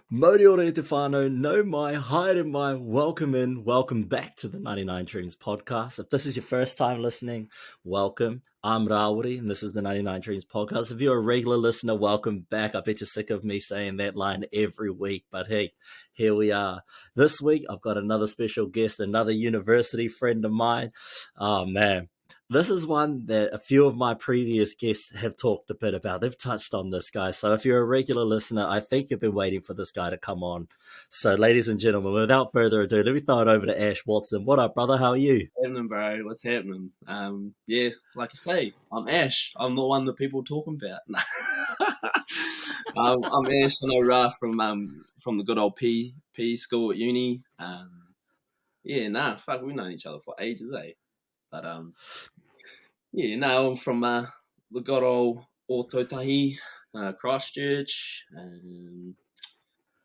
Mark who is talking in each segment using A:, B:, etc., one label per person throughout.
A: Modi ore te whānau, no mai, haere mai, welcome in, welcome back to the 99 Dreams podcast. If this is your first time listening, welcome. I'm Rawari, and this is the 99 Dreams podcast. If you're a regular listener, welcome back. I bet you're sick of me saying that line every week, but hey, here we are. This week, I've got another special guest, another university friend of mine. Oh, man. This is one that a few of my previous guests have talked a bit about. They've touched on this guy. So if you're a regular listener, I think you've been waiting for this guy to come on. So ladies and gentlemen, without further ado, let me throw it over to Ash Watson. What up, brother? How are you?
B: What's happening, bro? What's happening? Yeah, like you say, I'm Ash. I'm the one that people talking about. I'm Ash. I know Ra from the good old P school at uni. Fuck, we've known each other for ages, eh? But I'm from the good old Ōtautahi, Christchurch.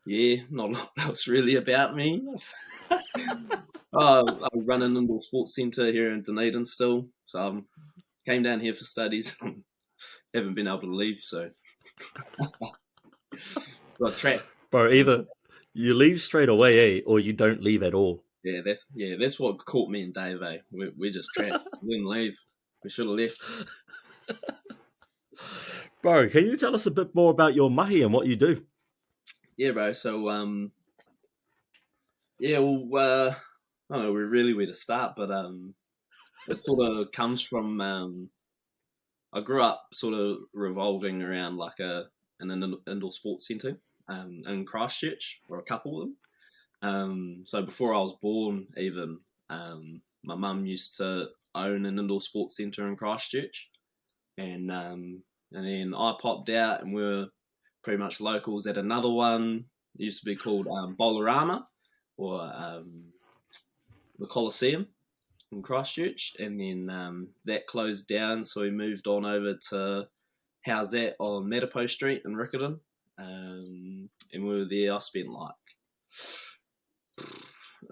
B: Not a lot else really about me. I run an indoor sports centre here in Dunedin still, so came down here for studies. Haven't been able to leave, so got trapped.
A: Bro, either you leave straight away, or you don't leave at all.
B: Yeah, that's what caught me and Dave. We're just trapped. We didn't leave. We should have left.
A: Bro, can you tell us a bit more about your mahi and what you do?
B: Yeah, bro. So I don't know really where to start, but it sort of comes from I grew up sort of revolving around like an indoor sports centre in Christchurch, or a couple of them. So before I was born, even my mum used to own an indoor sports centre in Christchurch, and then I popped out, and we were pretty much locals at another one. It used to be called Bolarama, or the Coliseum in Christchurch, and then that closed down, so we moved on over to How's That on Metapo Street in Riccarton, and we were there. I spent like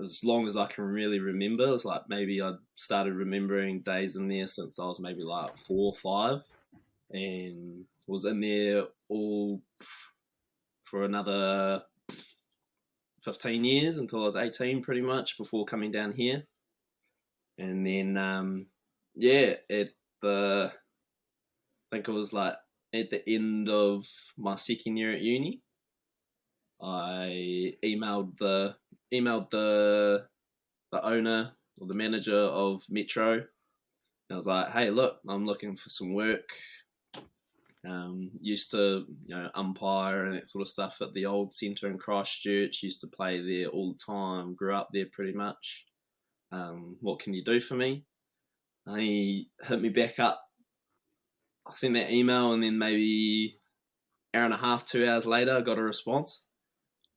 B: as long as I can really remember. It's like maybe I started remembering days in there since I was maybe like 4 or 5, and was in there all for another 15 years until I was 18, pretty much, before coming down here. And then I think it was like at the end of my second year at uni, I emailed the owner or the manager of Metro, and I was like, hey, look, I'm looking for some work. Used to umpire and that sort of stuff at the old centre in Christchurch. Used to play there all the time. Grew up there pretty much. What can you do for me? And he hit me back up. I sent that email, and then maybe hour and a half, 2 hours later, I got a response.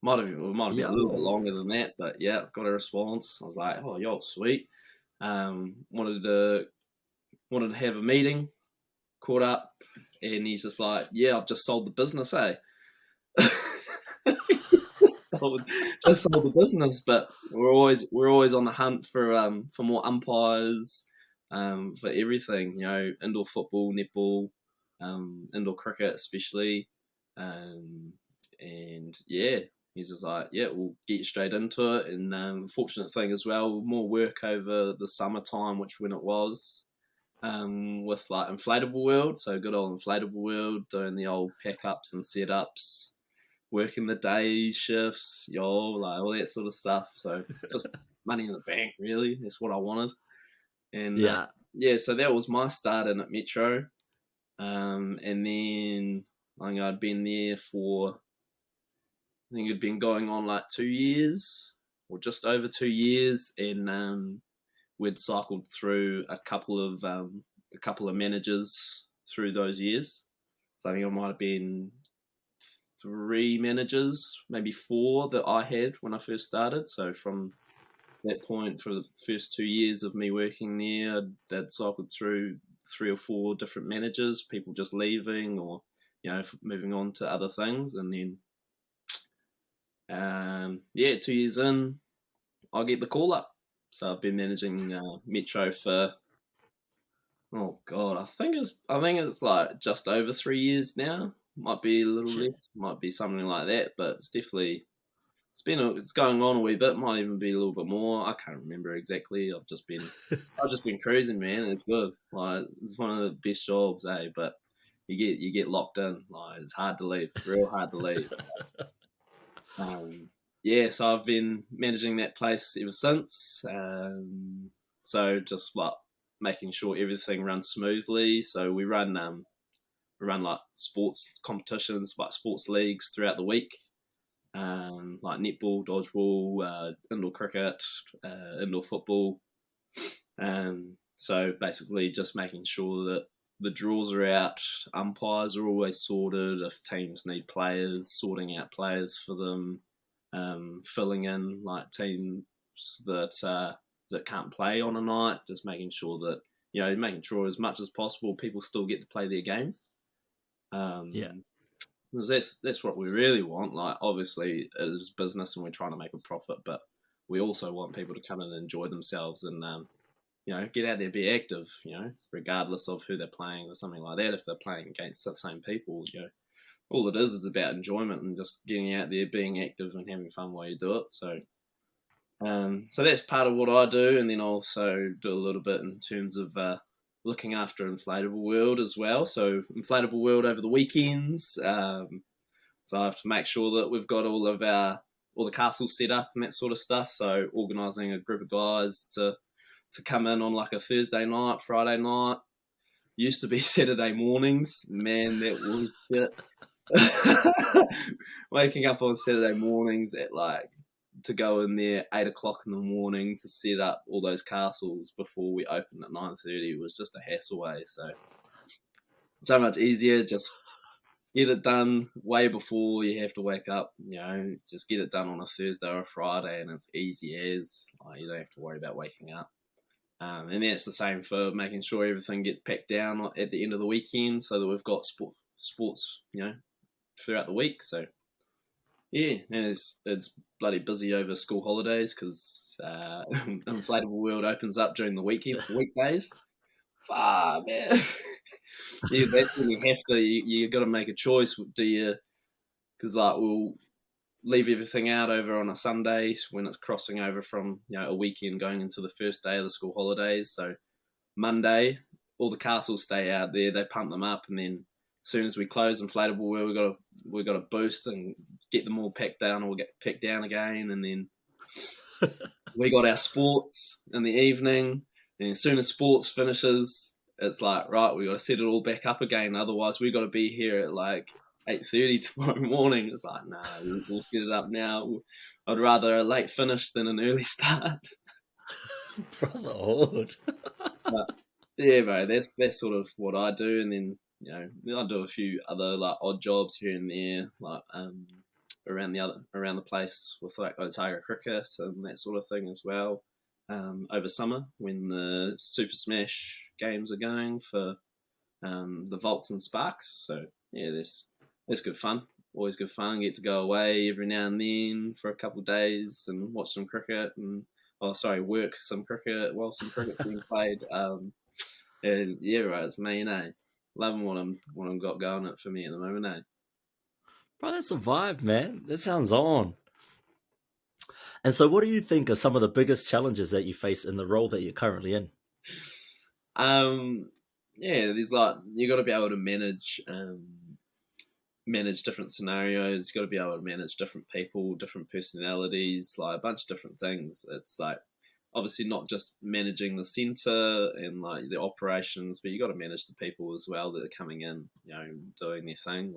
B: Might have been a little bit longer than that, but yeah, got a response. I was like, oh, yo, sweet. Wanted to have a meeting. Caught up, and he's just like, yeah, I've just sold the business, eh? just sold the business, but we're always on the hunt for more umpires, for everything, indoor football, netball, indoor cricket especially, and yeah, he's just like, yeah, we'll get straight into it. And fortunate thing as well, more work over the summertime, which when it was, with like Inflatable World, so good old Inflatable World, doing the old pack-ups and setups, working the day shifts, like all that sort of stuff. So just money in the bank, really. That's what I wanted. And so that was my start in at Metro. And then I think I'd been there for, I think it'd been going on like 2 years, or just over 2 years, and we'd cycled through a couple of managers through those years. So I think it might have been 3 managers, maybe 4 that I had when I first started. So from that point, for the first 2 years of me working there, they'd cycled through 3 or 4 different managers, people just leaving or moving on to other things. And then 2 years in, I get the call up. So I've been managing Metro for, oh god, I think it's like just over 3 years now. might be a little
A: Shit.
B: less, might be something like that. But it's definitely it's going on a wee bit. Might even be a little bit more. I can't remember exactly. I've just been cruising, man. It's good. Like it's one of the best jobs, eh? But you get locked in. Like it's hard to leave. Real hard to leave. Yeah, so I've been managing that place ever since. So just like making sure everything runs smoothly. So we run like sports competitions, like sports leagues throughout the week, like netball, dodgeball, indoor cricket, indoor football. So basically, just making sure that the draws are out, umpires are always sorted. If teams need players, sorting out players for them, filling in like teams that can't play on a night. Just making sure that making sure as much as possible people still get to play their games.
A: Yeah.
B: Because that's what we really want. Like, obviously, it is business and we're trying to make a profit, but we also want people to come in and enjoy themselves and get out there, be active. Regardless of who they're playing or something like that. If they're playing against the same people, all it is about enjoyment and just getting out there, being active and having fun while you do it. So that's part of what I do, and then I also do a little bit in terms of looking after Inflatable World as well. So Inflatable World over the weekends. So I have to make sure that we've got all the castles set up and that sort of stuff. So organising a group of guys to come in on like a Thursday night, Friday night. Used to be Saturday mornings. Man, that was shit. Waking up on Saturday mornings at to go in there 8 o'clock in the morning to set up all those castles before we opened at 9:30 was just a hassle. So much easier. Just get it done way before you have to wake up. Just get it done on a Thursday or a Friday, and it's easy as you don't have to worry about waking up. And then it's the same for making sure everything gets packed down at the end of the weekend, so that we've got sports, throughout the week. So yeah, and it's bloody busy over school holidays because Inflatable World opens up during the weekdays. Fuck, man. Yeah, that's when you have to. You got to make a choice. Do you? Because we'll leave everything out over on a Sunday when it's crossing over from a weekend going into the first day of the school holidays. So Monday, all the castles stay out there. They pump them up, and then as soon as we close Inflatable World, we got to boost and get them all packed down, or we'll get packed down again, and then we got our sports in the evening. And as soon as sports finishes, it's like, right, we got to set it all back up again. Otherwise, we got to be here at 8:30 tomorrow morning. It's like, nah, we'll set it up now. I'd rather a late finish than an early start.
A: Brotherhood.
B: But yeah, bro, that's sort of what I do, and then I do a few other odd jobs here and there, around the place with Waitara cricket and that sort of thing as well. Over summer when the Super Smash games are going for the Volts and Sparks, so yeah, that's good fun. Always good fun. Get to go away every now and then for a couple of days and watch some cricket and work some cricket while some cricket's being played. And yeah, right, it's me, loving what I'm got going for me at the moment,
A: Bro, that's a vibe, man. That sounds on. And so, what do you think are some of the biggest challenges that you face in the role that you're currently in?
B: Yeah, there's you got to be able to manage different scenarios. You got to be able to manage different people, different personalities, a bunch of different things. It's obviously not just managing the center and the operations, but you got to manage the people as well that are coming in, doing their thing.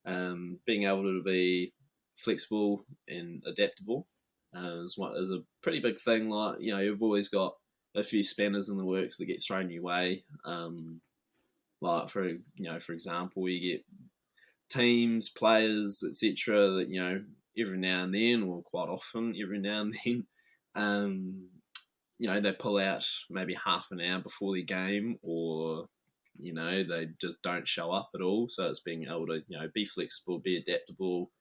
B: Being able to be flexible and adaptable is a pretty big thing. You've always got a few spanners in the works that get thrown your way. For example, you get teams, players, etc. That every now and then, or quite often, every now and then, they pull out maybe half an hour before the game, or they just don't show up at all. So it's being able to be flexible, be adaptable,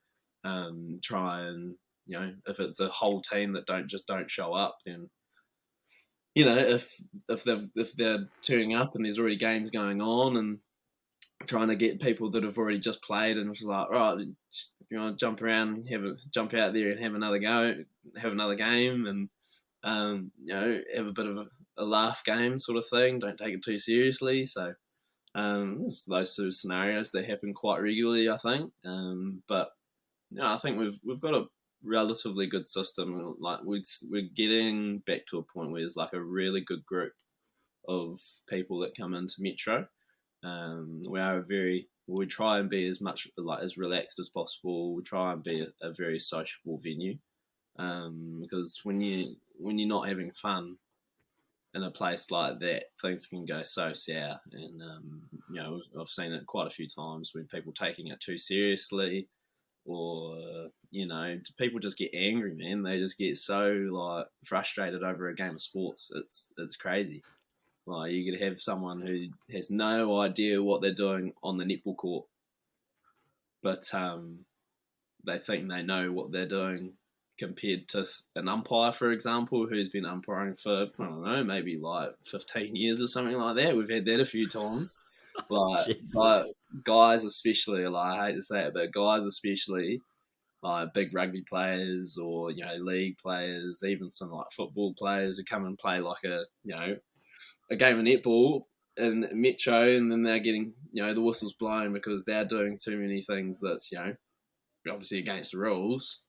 B: try and if it's a whole team that don't show up, then if they're turning up and there's already games going on and trying to get people that have already just played and it's like, right, you want to jump around, jump out there and have another go, have another game, and have a bit of a laugh game sort of thing. Don't take it too seriously. So there's those sort of scenarios that happen quite regularly, I think. But I think we've got a relatively good system. Like we're getting back to a point where there's like a really good group of people that come into Metro. We try and be as much like as relaxed as possible. We try and be a very sociable venue, because when you're not having fun in a place like that, things can go so sour. And I've seen it quite a few times when people taking it too seriously, or people just get angry, man. They just get so like frustrated over a game of sports. It's crazy. Like you could have someone who has no idea what they're doing on the netball court, but they think they know what they're doing compared to an umpire, for example, who's been umpiring for, I don't know, maybe like 15 years or something like that. We've had that a few times. Like guys especially, like I hate to say it, but guys especially, like big rugby players or, league players, even some like football players who come and play like a game of netball in Metro, and then they're getting, the whistles blown because they're doing too many things that's, obviously against the rules,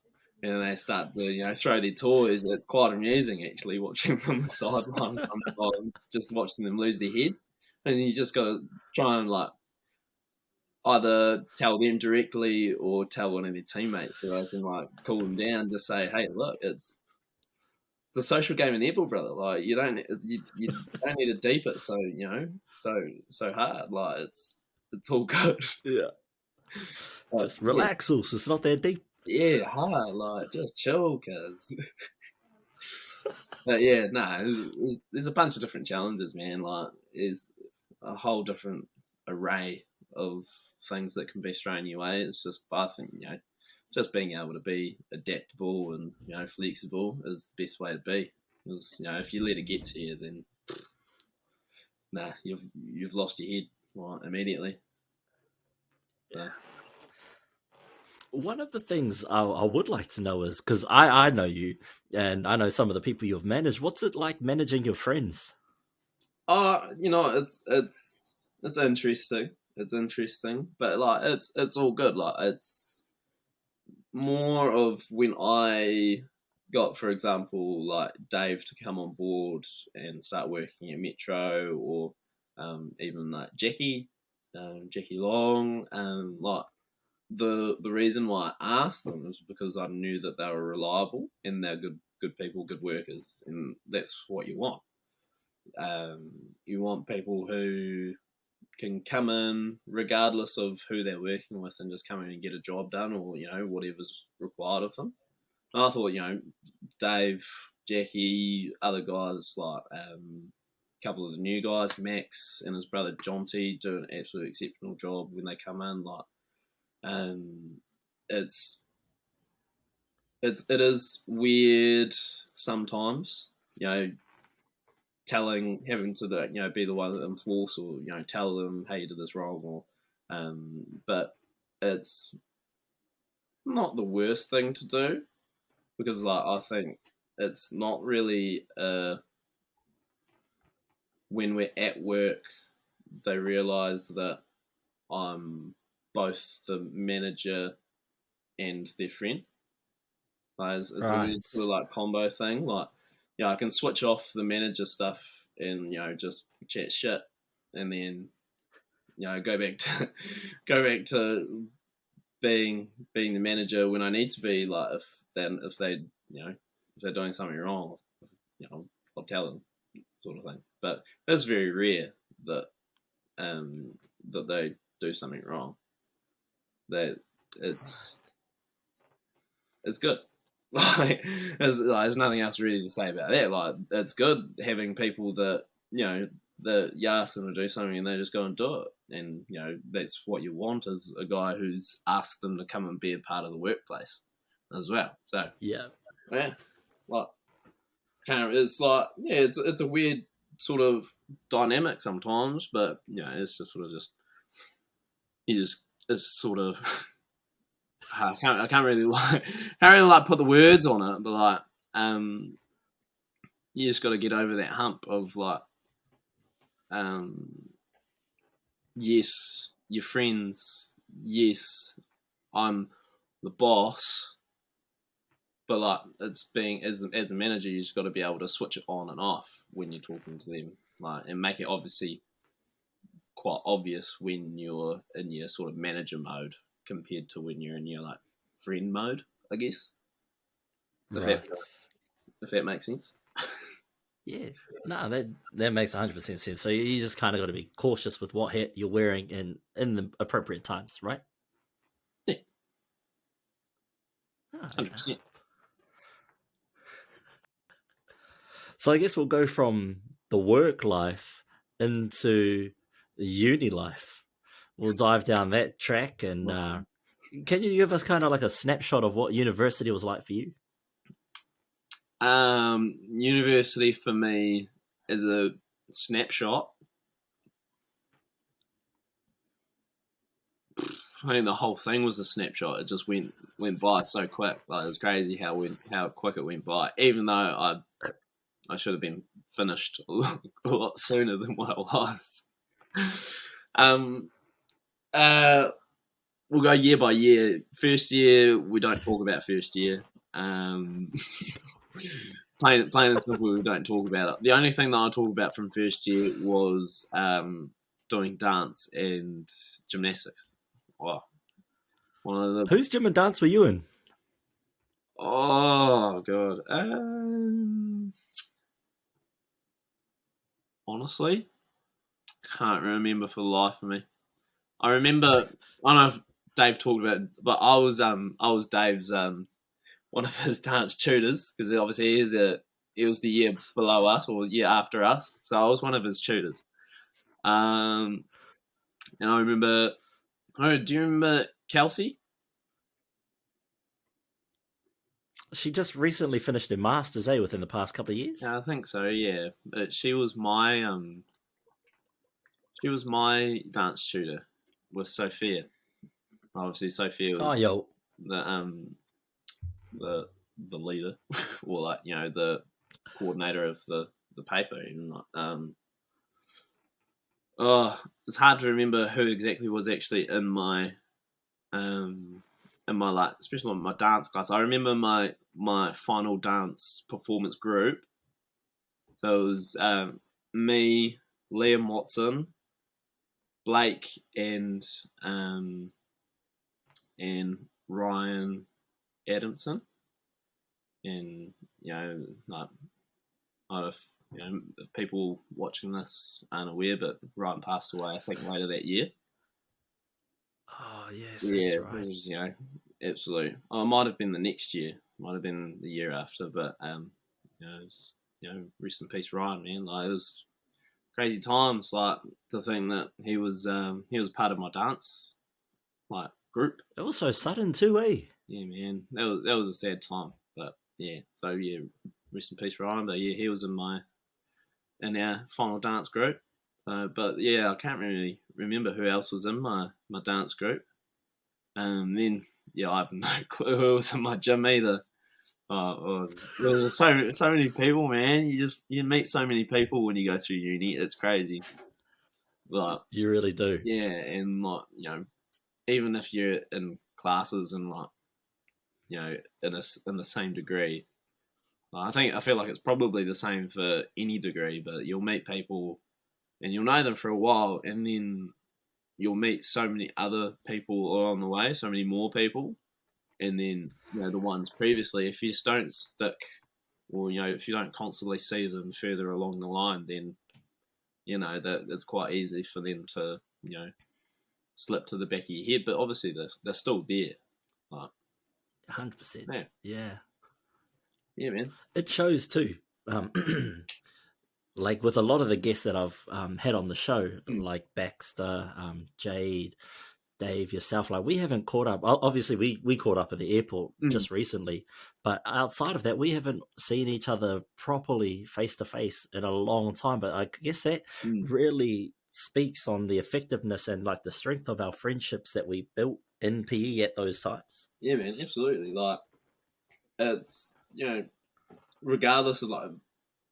B: and they start to, throw their toys. It's quite amusing actually watching from the sideline sometimes, just watching them lose their heads. And you just got to try and like either tell them directly or tell one of their teammates so they can like cool them down. Just say, hey, look, it's a social game of netball, brother. Like you don't need to deep it so hard. Like it's all good.
A: Yeah. Just relax, also. It's not that deep.
B: Yeah, hard. Like just chill, cause. But yeah, no, there's a bunch of different challenges, man. Like there's a whole different array of things that can be thrown your way. It's just, I think, just being able to be adaptable and flexible is the best way to be. Because if you let it get to you, then you've lost your head immediately. Yeah.
A: One of the things I would like to know is, because I know you and I know some of the people you've managed. What's it like managing your friends?
B: It's interesting. It's interesting, but like it's all good. Like it's more of when I got, for example, like Dave to come on board and start working at Metro, or even like Jackie Long, like the reason why I asked them was because I knew that they were reliable and they're good people, good workers, and that's what you want. You want people who can come in regardless of who they're working with and just come in and get a job done, or whatever's required of them. And I thought Dave, Jackie, other guys like a couple of the new guys, Max and his brother Jonty, do an absolute exceptional job when they come in. Like, it is weird sometimes, having to be the one that enforce, or tell them, hey, you did this wrong, or but it's not the worst thing to do, because like I think it's not really when we're at work they realise that I'm both the manager and their friend. Like, it's right. A weird sort of like combo thing. Like, I can switch off the manager stuff and just chat shit, and then go back to being the manager when I need to be. Like if they're doing something wrong, I'll tell them, sort of thing. But it's very rare that that they do something wrong. That it's good. Like there's nothing else really to say about that. Like it's good having people that that you ask them to do something and they just go and do it, and that's what you want, is a guy who's asked them to come and be a part of the workplace as well. So yeah, like it's like it's a weird sort of dynamic sometimes, but it's just sort of just you just it's sort of I can't really like put the words on it, but like you just got to get over that hump of like yes, your friends, yes, I'm the boss, but like it's being as a manager, you just got to be able to switch it on and off when you're talking to them, like, and make it obviously quite obvious when you're in your sort of manager mode compared to when you're in your like friend mode, I guess. If
A: Right.
B: that makes sense.
A: Yeah. No, that makes 100% sense. So you just kind of got to be cautious with what hat you're wearing in the appropriate times, right?
B: Yeah,
A: Oh,
B: 100%.
A: So I guess we'll go from the work life into the uni life. We'll dive down that track. And can you give us kind of like a snapshot of what university was like for you?
B: University for me is a snapshot. I mean, the whole thing was a snapshot. It just went by so quick. Like, it was crazy how quick it went by. Even though I should have been finished a lot sooner than what I was. We'll go year by year. First year, we don't talk about first year. Plain and simple, we don't talk about it. The only thing that I talk about from first year was doing dance and gymnastics. Wow. One of the
A: Whose gym and dance were you in?
B: Oh god. Honestly, can't remember for the life of me. I remember. I don't know if Dave talked about it, but I was Dave's one of his dance tutors, because obviously he was the year below us or the year after us, so I was one of his tutors. And I remember. Oh, do you remember Kelsey?
A: She just recently finished her masters, within the past couple of years.
B: Yeah, I think so. Yeah, but she was my dance tutor with Sophia. Obviously, Sophia was
A: yo.
B: the the leader, or like, you know, the coordinator of the paper. Oh, it's hard to remember who exactly was actually in my like, especially in my dance class. I remember my final dance performance group. So it was me, Liam Watson, Blake, and Ryan Adamson. And, you know, like, if people watching this aren't aware, but Ryan passed away, I think, later that year.
A: Oh yes,
B: Yeah,
A: that's right.
B: it was, absolute. Oh, it might have been the next year, might have been the year after, but rest in peace, Ryan, man. Like, it was crazy times. Like, to think that he was part of my dance, like, group.
A: It was so sudden too, eh?
B: Yeah, man, that was a sad time, but yeah. So yeah, rest in peace, Ryan. But yeah, he was in our final dance group. But yeah, I can't really remember who else was in my dance group. Then yeah, I have no clue who was in my gym either. There's so many people, man. You meet so many people when you go through uni. It's crazy. Like,
A: You really do.
B: yeah, and like, even if you're in classes and like, in the same degree, I feel like it's probably the same for any degree. But you'll meet people and you'll know them for a while, and then you'll meet so many other people along the way, so many more people, and then, the ones previously, if you just don't stick, or if you don't constantly see them further along the line, then that it's quite easy for them to slip to the back of your head. But obviously they're still there. Like,
A: 100%.
B: Yeah,
A: Yeah,
B: man.
A: it shows too. Like with a lot of the guests that I've had on the show, like Baxter, Jade, Dave, yourself, like, we haven't caught up. Obviously, we caught up at the airport just recently, but outside of that, we haven't seen each other properly face to face in a long time. But I guess that really speaks on the effectiveness and like the strength of our friendships that we built in PE at those times.
B: Yeah, man, absolutely. Like, it's, regardless of, like,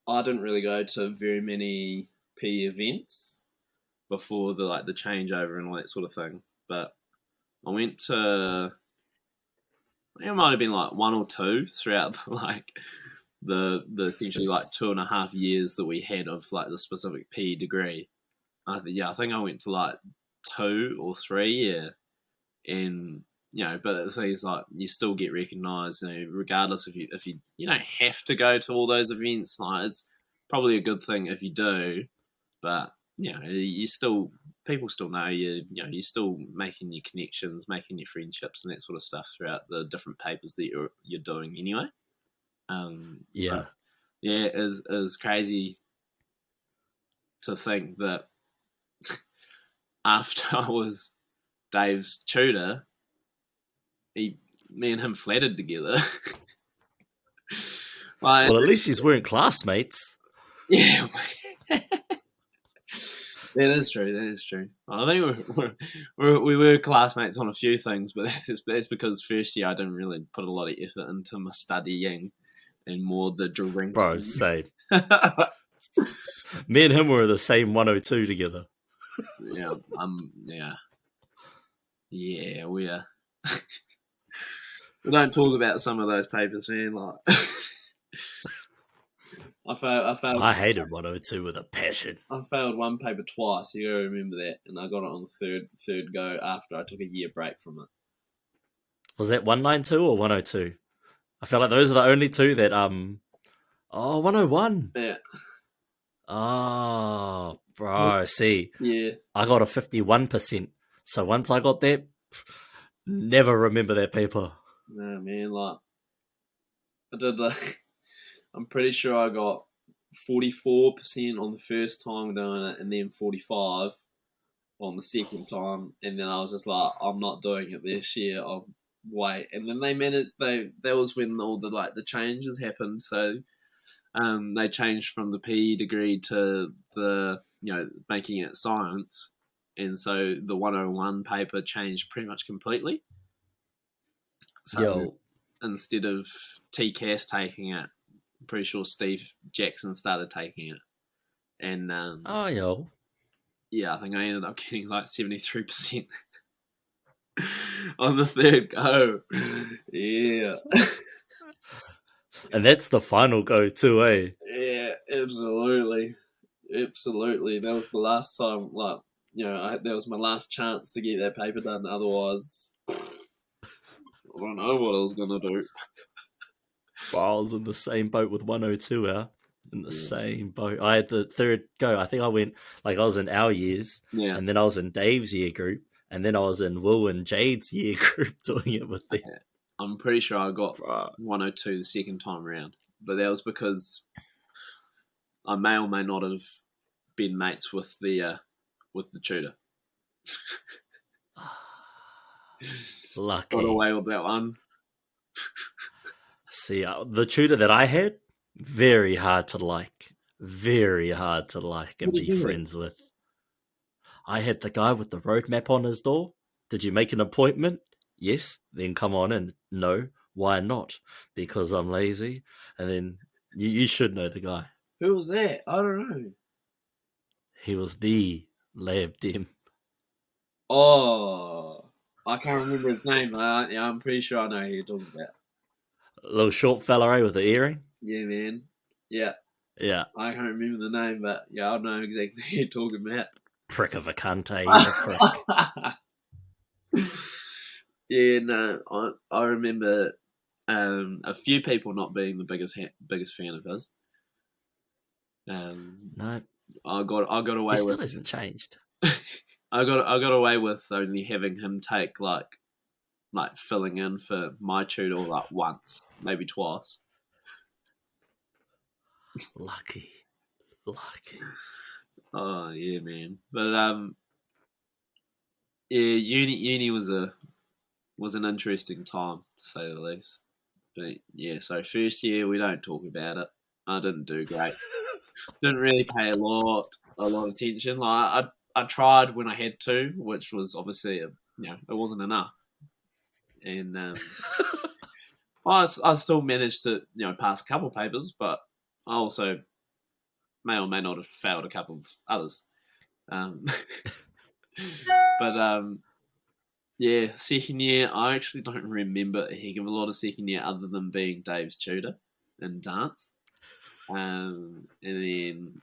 B: I didn't really go to very many PE events before the changeover and all that sort of thing. But I went to, I think it might have been like one or two throughout the essentially like 2.5 years that we had of like the specific PE degree. I think I went to like 2 or 3, yeah. And but the thing is, like, you still get recognised, regardless if you don't have to go to all those events. Like, it's probably a good thing if you do, but you still, people still know you. You're still making your connections, making your friendships, and that sort of stuff throughout the different papers that you're doing anyway.
A: Yeah.
B: But, yeah, it is crazy to think that after I was Dave's tutor, me and him flattered together. Like,
A: Well, at least you weren't classmates.
B: yeah, that is true. That is true. I think we were classmates on a few things, but that's because first year I didn't really put a lot of effort into my studying and more the drinking.
A: Bro, same. Me and him were the same 102 together.
B: Yeah, yeah, we are. We don't talk about some of those papers, man. Like, I failed.
A: I hated 102 with a passion.
B: I failed one paper twice. You gotta remember that, and I got it on the third go after I took a year break from it.
A: Was that 192 or 102? I felt like those are the only two that 101.
B: Yeah.
A: Oh, bro, see.
B: Yeah.
A: I got a 51%. So once I got that, never remember that paper.
B: No, man, like, I did, I'm pretty sure I got 44% on the first time doing it, and then 45 on the second time, and then I was just like, I'm not doing it this year. I'll wait. And then they meant it. That was when all the changes happened. So they changed from the PE degree to the making it science, and so the 101 paper changed pretty much completely. So instead of TCAS taking it, I'm pretty sure Steve Jackson started taking it. And yeah, I think I ended up getting like 73% on the third go. Yeah.
A: And that's the final go too, eh?
B: Yeah, absolutely. Absolutely. That was the last time, like, that was my last chance to get that paper done. Otherwise, I don't know what I was going to do.
A: Well, I was in the same boat with 102, in the same boat. I had the third go. I think I went, like, I was in our years, and then I was in Dave's year group, and then I was in Will and Jade's year group doing it with them.
B: Yeah. I'm pretty sure I got 102 the second time around, but that was because I may or may not have been mates with the tutor.
A: Lucky.
B: Got away with that one.
A: See, the tutor that I had, very hard to like. Very hard to like and be friends with. I had the guy with the roadmap on his door. Did you make an appointment? Yes. Then come on in. No. Why not? Because I'm lazy. And then you should know the guy.
B: Who was that? I don't know.
A: He was the Lab Dem.
B: Oh, I can't remember his name. I'm pretty sure I know who you're talking about.
A: A little short fella, with the earring.
B: Yeah, man. Yeah.
A: Yeah.
B: I can't remember the name, but yeah, I know exactly who you're talking about.
A: Prick of a cunt, eh? He's a prick.
B: Yeah, no, I remember a few people not being the biggest fan of his.
A: No,
B: I got away.
A: He still
B: with,
A: hasn't changed.
B: I got away with only having him take like filling in for my tutor like once, maybe twice.
A: Lucky.
B: Oh yeah, man. But yeah, uni was an interesting time, to say the least. But yeah, so first year we don't talk about it. I didn't do great. Didn't really pay a lot of attention. Like I tried when I had to, which was obviously it wasn't enough, and I still managed to pass a couple of papers, but I also may or may not have failed a couple of others. But yeah, second year, I actually don't remember a heck of a lot of second year other than being Dave's tutor in dance. And then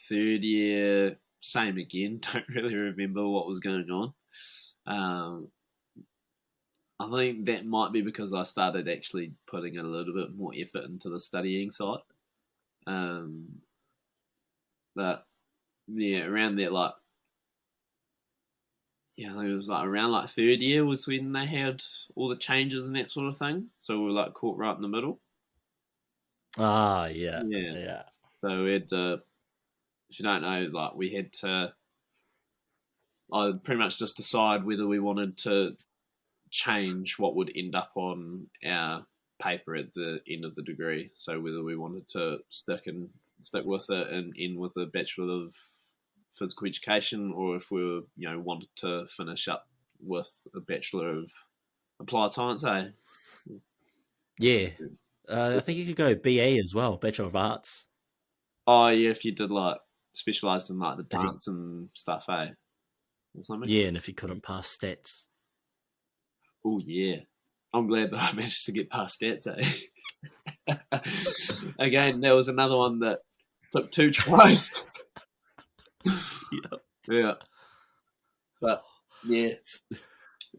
B: third year, same again. Don't really remember what was going on. I think that might be because I started actually putting a little bit more effort into the studying side. But yeah, around that, like, I think it was like around like third year was when they had all the changes and that sort of thing. So we were like caught right in the middle.
A: Ah, yeah.
B: So we had to, if you don't know, like we had to, I pretty much just decide whether we wanted to change what would end up on our paper at the end of the degree. So whether we wanted to stick with it and end with a Bachelor of Physical Education, or if we were, wanted to finish up with a Bachelor of Applied Science, eh?
A: Yeah. I think you could go BA as well, Bachelor of Arts.
B: Oh yeah, if you did like specialised in like the dance and stuff, eh? Or something.
A: Yeah, and if you couldn't pass stats.
B: Oh yeah, I'm glad that I managed to get past stats, eh? Again, there was another one that took 2 tries. Yeah, but yeah,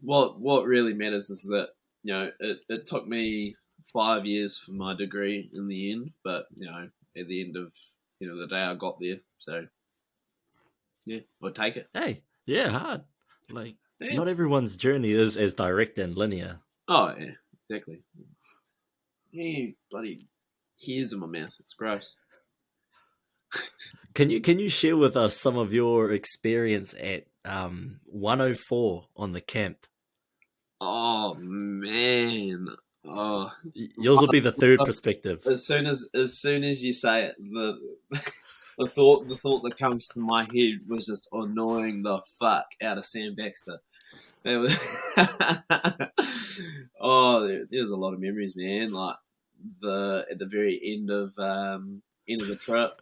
B: what really matters is that it took me 5 years for my degree in the end, but at the end of the day I got there, so yeah, I'll take it.
A: Hey, yeah, hard. Like not everyone's journey is as direct and linear.
B: Oh yeah, exactly. Yeah, bloody hairs in my mouth. It's gross.
A: Can you share with us some of your experience at 104 on the camp?
B: Oh man. Oh,
A: yours will be the third perspective.
B: As soon as you say it, the thought that comes to my head was just annoying the fuck out of Sam Baxter. Was there's a lot of memories, man. Like at the very end of the trip,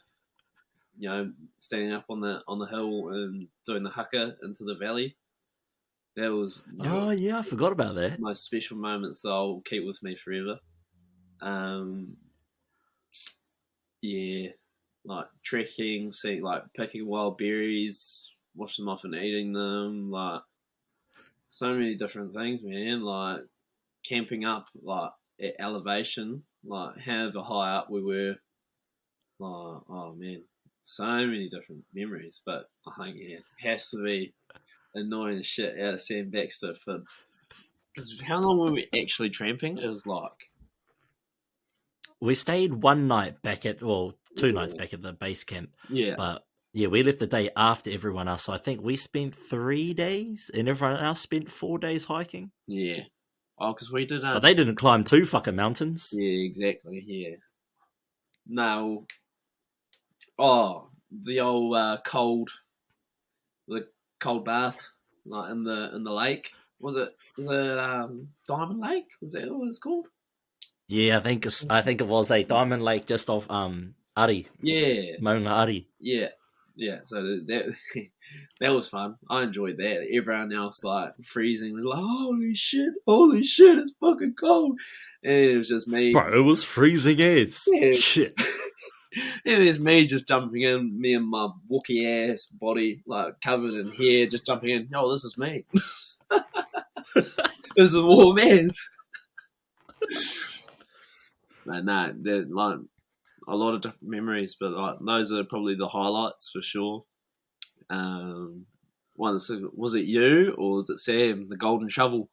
B: standing up on the hill and doing the haka into the valley. That was
A: oh yeah, I forgot about that.
B: My special moments that I'll keep with me forever. Yeah, like trekking, picking wild berries, washing them off and eating them, like so many different things, man. Like camping up, like at elevation, like however high up we were. Like, oh man, so many different memories. But I think it has to be annoying the shit out of Sam Baxter because how long were we actually tramping? It was like
A: we stayed one night back at 2 nights back at the base camp.
B: Yeah,
A: but yeah, we left the day after everyone else. So I think we spent 3 days, and everyone else spent 4 days hiking.
B: Yeah, because we did.
A: But they didn't climb 2 fucking mountains.
B: Yeah, exactly. Yeah. No. Oh, the old cold bath, like in the lake. Was it Diamond Lake? Was that what it was called?
A: Yeah, I think it was a Diamond Lake just off Ari.
B: Yeah,
A: Maunga Ari.
B: Yeah. So that that was fun. I enjoyed that. Everyone else like freezing, like holy shit, it's fucking cold, and it was just me.
A: Bro, it was freezing as shit.
B: And there's me just jumping in, me and my Wookiee ass body, like covered in hair, just jumping in. Oh, this is me. This is warm as. No, they're like a lot of different memories, but like those are probably the highlights for sure. Was it you or was it Sam, the golden shovel?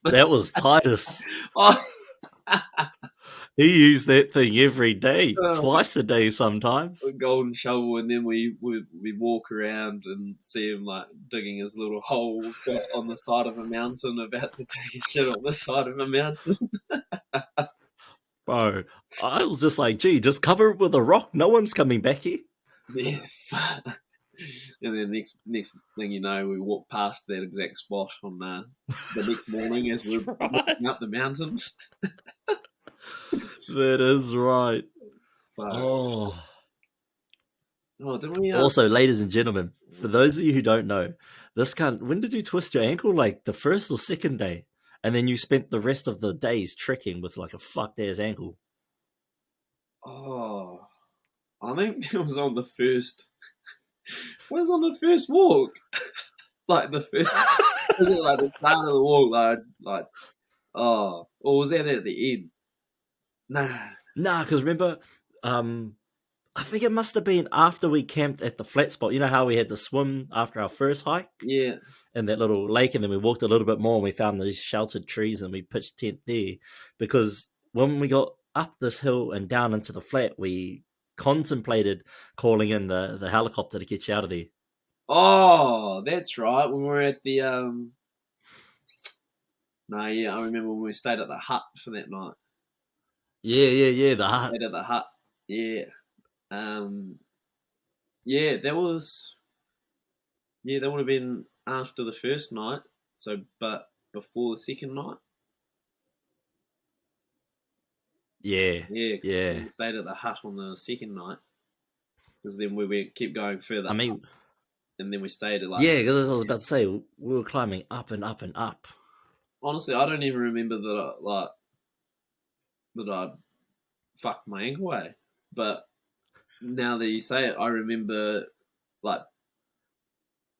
A: That was Titus.
B: Oh.
A: He used that thing every day, twice a day sometimes.
B: A golden shovel, and then we walk around and see him like digging his little hole on the side of a mountain, about to take a shit on the side of a mountain.
A: Bro, I was just like, gee, just cover it with a rock. No one's coming back here.
B: Yeah, And then next thing you know, we walked past that exact spot on the next morning as
A: That's
B: we're
A: right.
B: walking up the mountain.
A: That is right.
B: Fuck.
A: Oh.
B: Oh, didn't we?
A: Also, ladies and gentlemen, for those of you who don't know, when did you twist your ankle? Like the first or second day? And then you spent the rest of the days trekking with like a fucked ass ankle.
B: Oh, I think it was on the first. It was on the first walk. Like the first, was it like the start of the walk? Or was that at the end? Nah.
A: Nah, because remember, I think it must have been after we camped at the flat spot. You know how we had to swim after our first hike
B: Yeah.
A: in that little lake, and then we walked a little bit more and we found these sheltered trees and we pitched tent there. Because when we got up this hill and down into the flat, we contemplated calling in the helicopter to get you out of there.
B: Oh, that's right. When we were at the No, yeah, I remember when we stayed at the hut for that night.
A: Yeah. The hut.
B: Stayed at the hut. Yeah. Yeah, that was. Yeah, that would have been after the first night. So, but before the second night.
A: Yeah.
B: Yeah, 'cause
A: Yeah.
B: we stayed at the hut on the second night. Because then kept going further
A: I
B: up,
A: mean,
B: and then we stayed at like.
A: yeah, because as I was about to say, we were climbing up and up and up.
B: Honestly, I don't even remember that I fucked my ankle away. But now that you say it, I remember like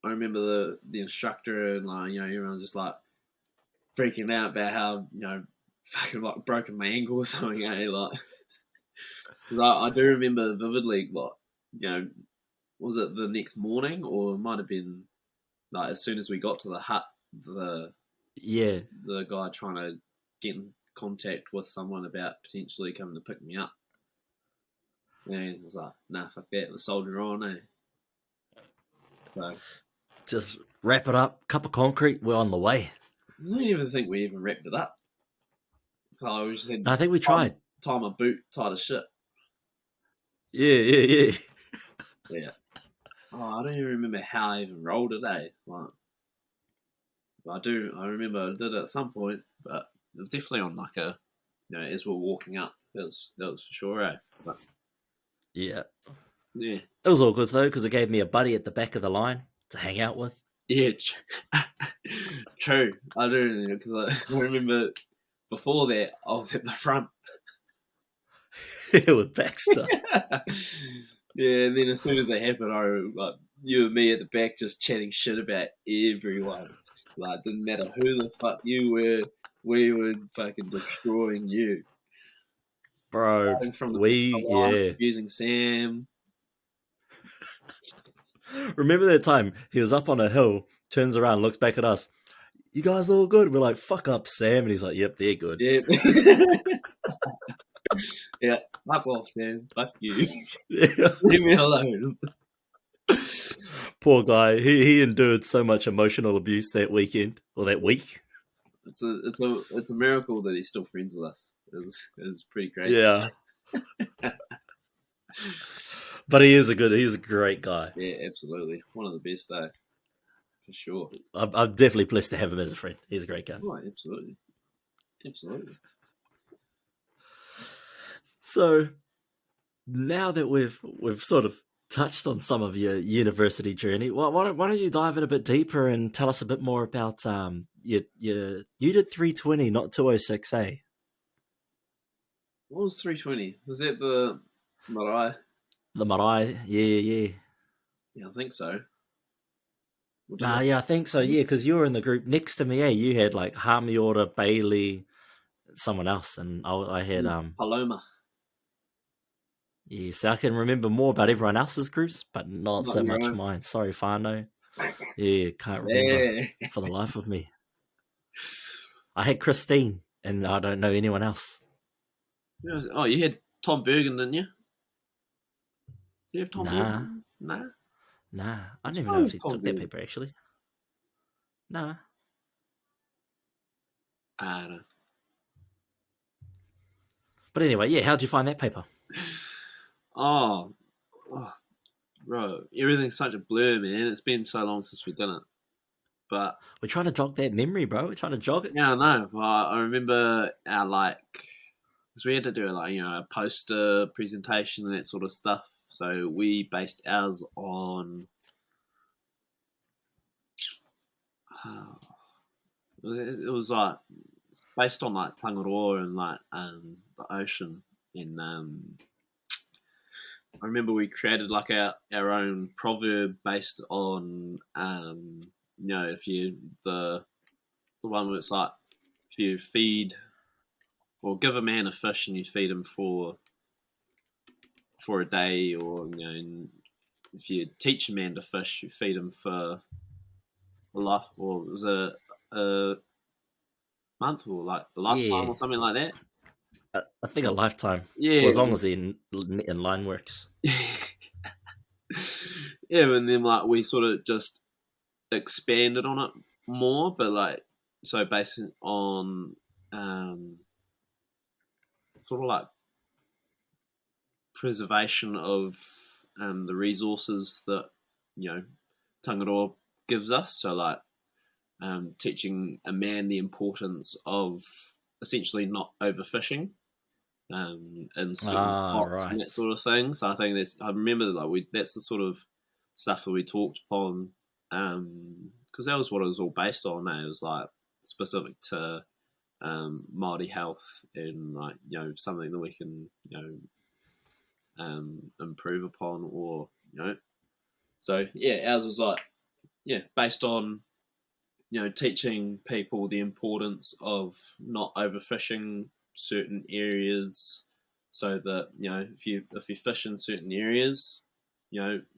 B: the instructor and like everyone's just like freaking out about how fucking like broken my ankle or something. Like, 'cause I do remember vividly like was it the next morning or it might have been like as soon as we got to the hut,
A: Yeah.
B: the guy trying to get in contact with someone about potentially coming to pick me up. And I was like, nah, fuck that, the soldier on, eh? So
A: Just wrap it up, cup of concrete, we're on the way.
B: I don't even think we even wrapped it up. I just had
A: I think we tried.
B: tie my boot tight as shit.
A: Yeah.
B: Yeah. Oh, I don't even remember how I even rolled it, eh? Like, I remember I did it at some point, but it was definitely on like as we were walking up. That was for sure, eh? But,
A: Yeah.
B: yeah.
A: It was all good though, because it gave me a buddy at the back of the line to hang out with.
B: Yeah, true. I do, because I remember before that I was at the front.
A: With Baxter.
B: Yeah, and then as soon as it happened, I like you and me at the back just chatting shit about everyone. Like, didn't matter who the fuck you were, we were fucking destroying you.
A: Bro,
B: Starting from the line,
A: yeah.
B: abusing Sam.
A: Remember that time he was up on a hill, turns around, looks back at us. You guys all good? We're like, fuck up, Sam. And he's like, yep, they're good.
B: Yeah. Yeah, fuck off, Sam. Fuck you.
A: Yeah.
B: Leave me alone.
A: Poor guy. He endured so much emotional abuse that weekend or that week.
B: It's a miracle that he's still friends with us. It's pretty great.
A: Yeah. But he's a great guy.
B: Yeah, absolutely. One of the best though. For sure.
A: I'm definitely blessed to have him as a friend. He's a great guy.
B: Oh, absolutely. Absolutely.
A: So now that we've sort of touched on some of your university journey, why don't you dive in a bit deeper and tell us a bit more about you did 320, not 206, eh?
B: What was 320? Was that the Marae?
A: The Marae, yeah.
B: Yeah, I think so.
A: Yeah, I think so. Yeah, because you were in the group next to me. You had like Hamiora, Bailey, someone else, and I had
B: Paloma.
A: Yes, I can remember more about everyone else's groups, but not so
B: your
A: much
B: own.
A: mine. Sorry, Fano. Yeah, can't remember for the life of me. I had Christine, and I don't know anyone else.
B: Oh, you had Tom Bergen, didn't you? Did you have Tom Bergen?
A: Nah. I don't even know if he
B: Tom
A: took that paper actually. Nah.
B: I don't know.
A: But anyway, yeah, how'd you find that paper?
B: Oh, bro, everything's such a blur, man. It's been so long since we've done it. But
A: We're trying to jog that memory, bro. We're trying to jog it.
B: yeah, I know. I remember our because we had to do a poster presentation and that sort of stuff. So we based ours on uh, it was like it's based on like Tangaroa and the ocean. And I remember we created like our own proverb based on if you the one where it's like if you feed or give a man a fish and you feed him for a day, or if you teach a man to fish, you feed him for a life, or was it a month or like a lifetime
A: Yeah,
B: or something like that?
A: I think a lifetime for
B: Yeah,
A: as long as the in line works.
B: yeah, and then like we sort of just expanded on it more, but like so based on um, sort of like preservation of the resources that Tangaroa gives us. So like teaching a man the importance of essentially not overfishing in certain
A: Ah,
B: spots and that
A: right.
B: sort of thing. So I think I remember that that's the sort of stuff that we talked upon because that was what it was all based on. It was like specific to Māori health and like something that we can improve upon, or so yeah, ours was like based on teaching people the importance of not overfishing certain areas, so that if you fish in certain areas,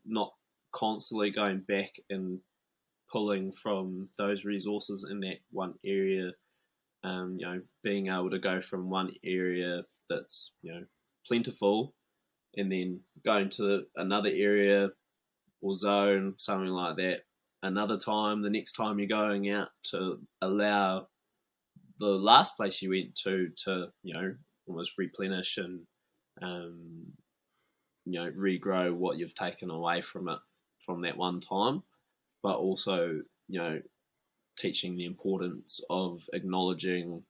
B: not constantly going back and pulling from those resources in that one area. Being able to go from one area that's plentiful and then going to another area or zone, something like that, another time, the next time you're going out, to allow the last place you went to almost replenish and um, regrow what you've taken away from it from that one time, but also teaching the importance of acknowledging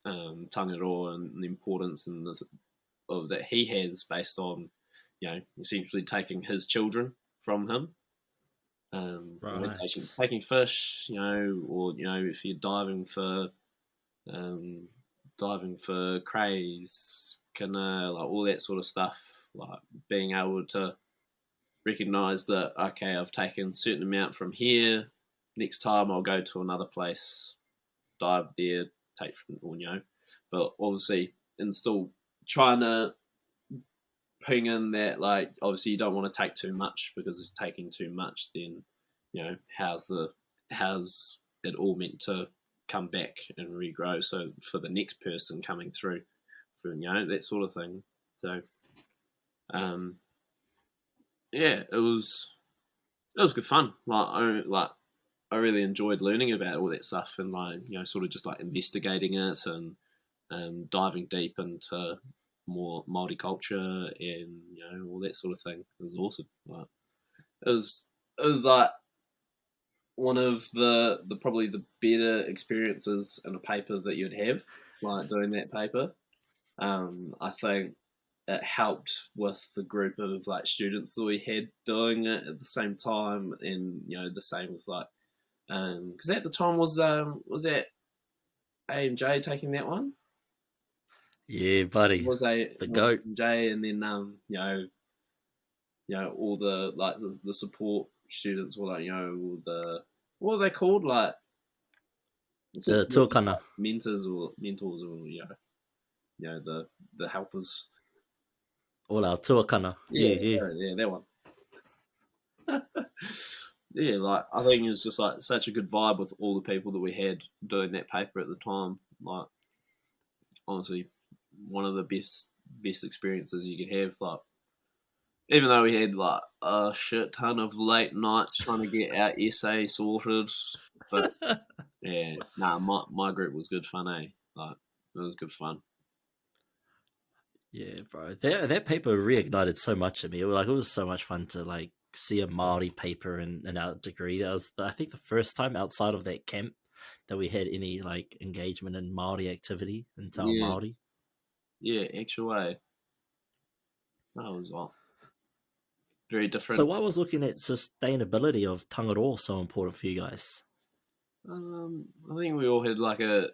B: Tangaroa and the importance of that he has based on essentially taking his children from him.
A: Right.
B: Taking fish, or if you're um, diving for crays, canoe, like all that sort of stuff, like being able to recognize that okay, I've taken a certain amount from here. Next time I'll go to another place, dive there, take from but obviously, and still trying to putting in that like obviously you don't want to take too much, because if taking too much, then how's it all meant to come back and regrow, so for the next person coming through for that sort of thing. So um yeah, it was good fun. I really enjoyed learning about all that stuff, and like sort of just like investigating it and diving deep into more Māori culture and all that sort of thing. It was awesome. Like, it was like one of the probably the better experiences in a paper that you'd have, like doing that paper. I think it helped with the group of like students that we had doing it at the same time, and the same with like because at the time was that A&J taking that one?
A: Yeah, buddy.
B: Was a
A: The
B: was
A: goat.
B: A&J, and then all the like the support students were like all the what are they called, like
A: The
B: essentially
A: tuakana.
B: like mentors or the helpers.
A: All our tuakana.
B: Yeah,
A: Yeah, yeah.
B: yeah, that one. Yeah, like I think it was just like such a good vibe with all the people that we had doing that paper at the time. Like honestly, one of the best experiences you could have. Like even though we had like a shit ton of late nights trying to get our essay sorted, but yeah, nah, my group was good fun, eh? Like it was good fun.
A: Yeah, bro. That paper reignited so much in me. It was so much fun to like see a Maori paper in our degree. That was, I think, the first time outside of that camp that we had any like engagement in Maori activity in Te Ao
B: Yeah,
A: Maori.
B: yeah, actual way. That was very
A: So
B: different.
A: why was looking at sustainability of Tangaroa so important for you guys?
B: I think we all had like a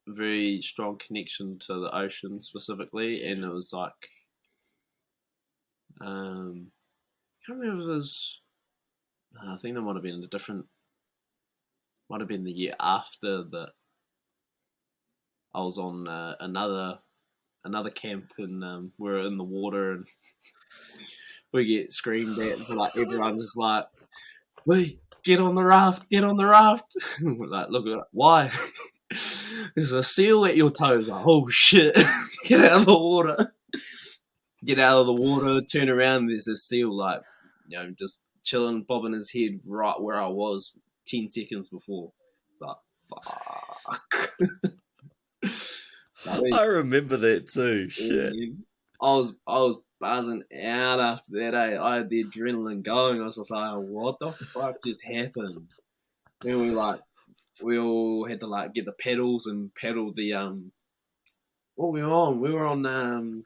B: very strong connection to the ocean specifically, and it was like, I can't remember if it was. I think there might have been might have been the year after that. I was on another camp, and we were in the water, and we get screamed at for like everyone just like, "Wait, get on the raft, get on the raft!" We're like, look at why. There's a seal at your toes. Like, oh shit, get out of the water. Get out of the water, turn around, there's a seal like, just chilling, bobbing his head right where I was 10 seconds before. Like, fuck.
A: I remember that too. Shit.
B: I was buzzing out after that. I had the adrenaline going. I was just like, what the fuck just happened? Then we all had to like get the pedals and pedal the what were we on? We were on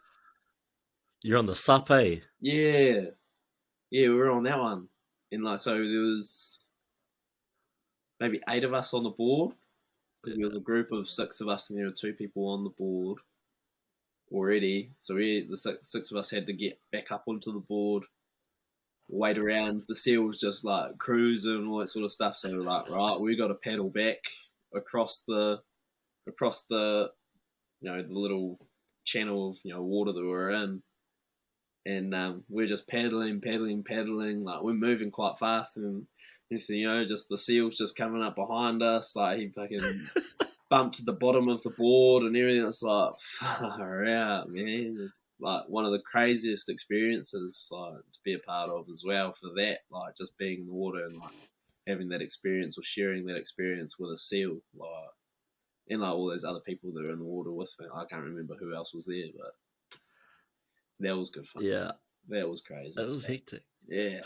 A: You're on the sup, eh?
B: yeah, we were on that one. And like, so there was maybe 8 of us on the board, because there was a group of 6 of us and there were 2 people on the board already. So the six of us had to get back up onto the board, wait around. The seal was just like cruising and all that sort of stuff. So we're like, right, we got to paddle back across the the little channel of water that we were in. And we're just paddling. Like, we're moving quite fast, and just the seal's just coming up behind us. Like, he fucking bumped to the bottom of the board and everything. It's like, far out, man. It's like one of the craziest experiences to be a part of as well for that. Like, just being in the water and like having that experience or sharing that experience with a seal. Like, and like all those other people that were in the water with me. I can't remember who else was there, but that was good fun.
A: Yeah.
B: That was crazy.
A: That was hectic.
B: Yeah.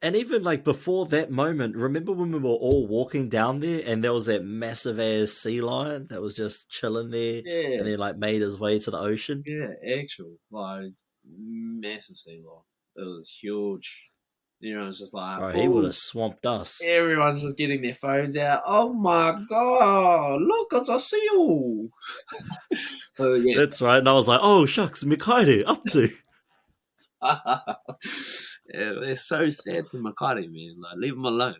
A: And even like before that moment, remember when we were all walking down there and there was that massive ass sea lion that was just chilling there
B: Yeah.
A: and then like made his way to the ocean?
B: Yeah, actual. Like, massive sea lion. It was huge. It's just like,
A: Bro, he would have swamped us.
B: everyone's just getting their phones out. Oh my god, look, it's a seal. Yeah.
A: That's right. And I was like, oh, shucks, Mikaire, up to?
B: Yeah, they're so sad to Makari, man. Like, leave them alone.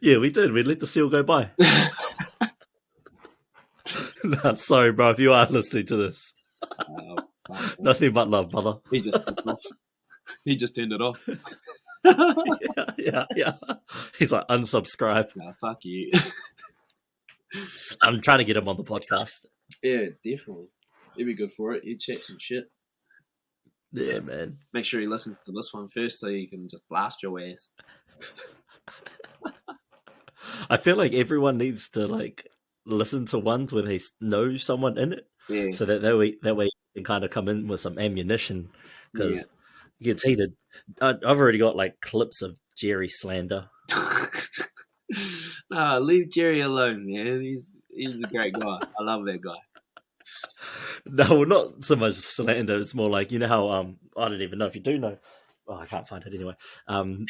A: Yeah, we did. We let the seal go by. Nah, sorry, bro, if you are listening to this. Nothing but love, brother.
B: He just turned it off. He just turned it off.
A: Yeah. He's like, unsubscribe.
B: Nah, fuck you.
A: I'm trying to get him on the podcast.
B: Yeah, definitely. He'd be good for it. He'd chat some shit.
A: Yeah, man.
B: Make sure he listens to this one first so you can just blast your ass.
A: I feel like everyone needs to like listen to ones where they know someone in it, so that way you can kind of come in with some ammunition, because it gets heated. I've already got like clips of Jerry slander.
B: Nah, leave Jerry alone, man. He's a great guy. I love that guy.
A: No, not so much slander. It's more like, how I don't even know if you do know. Oh, I can't find it anyway.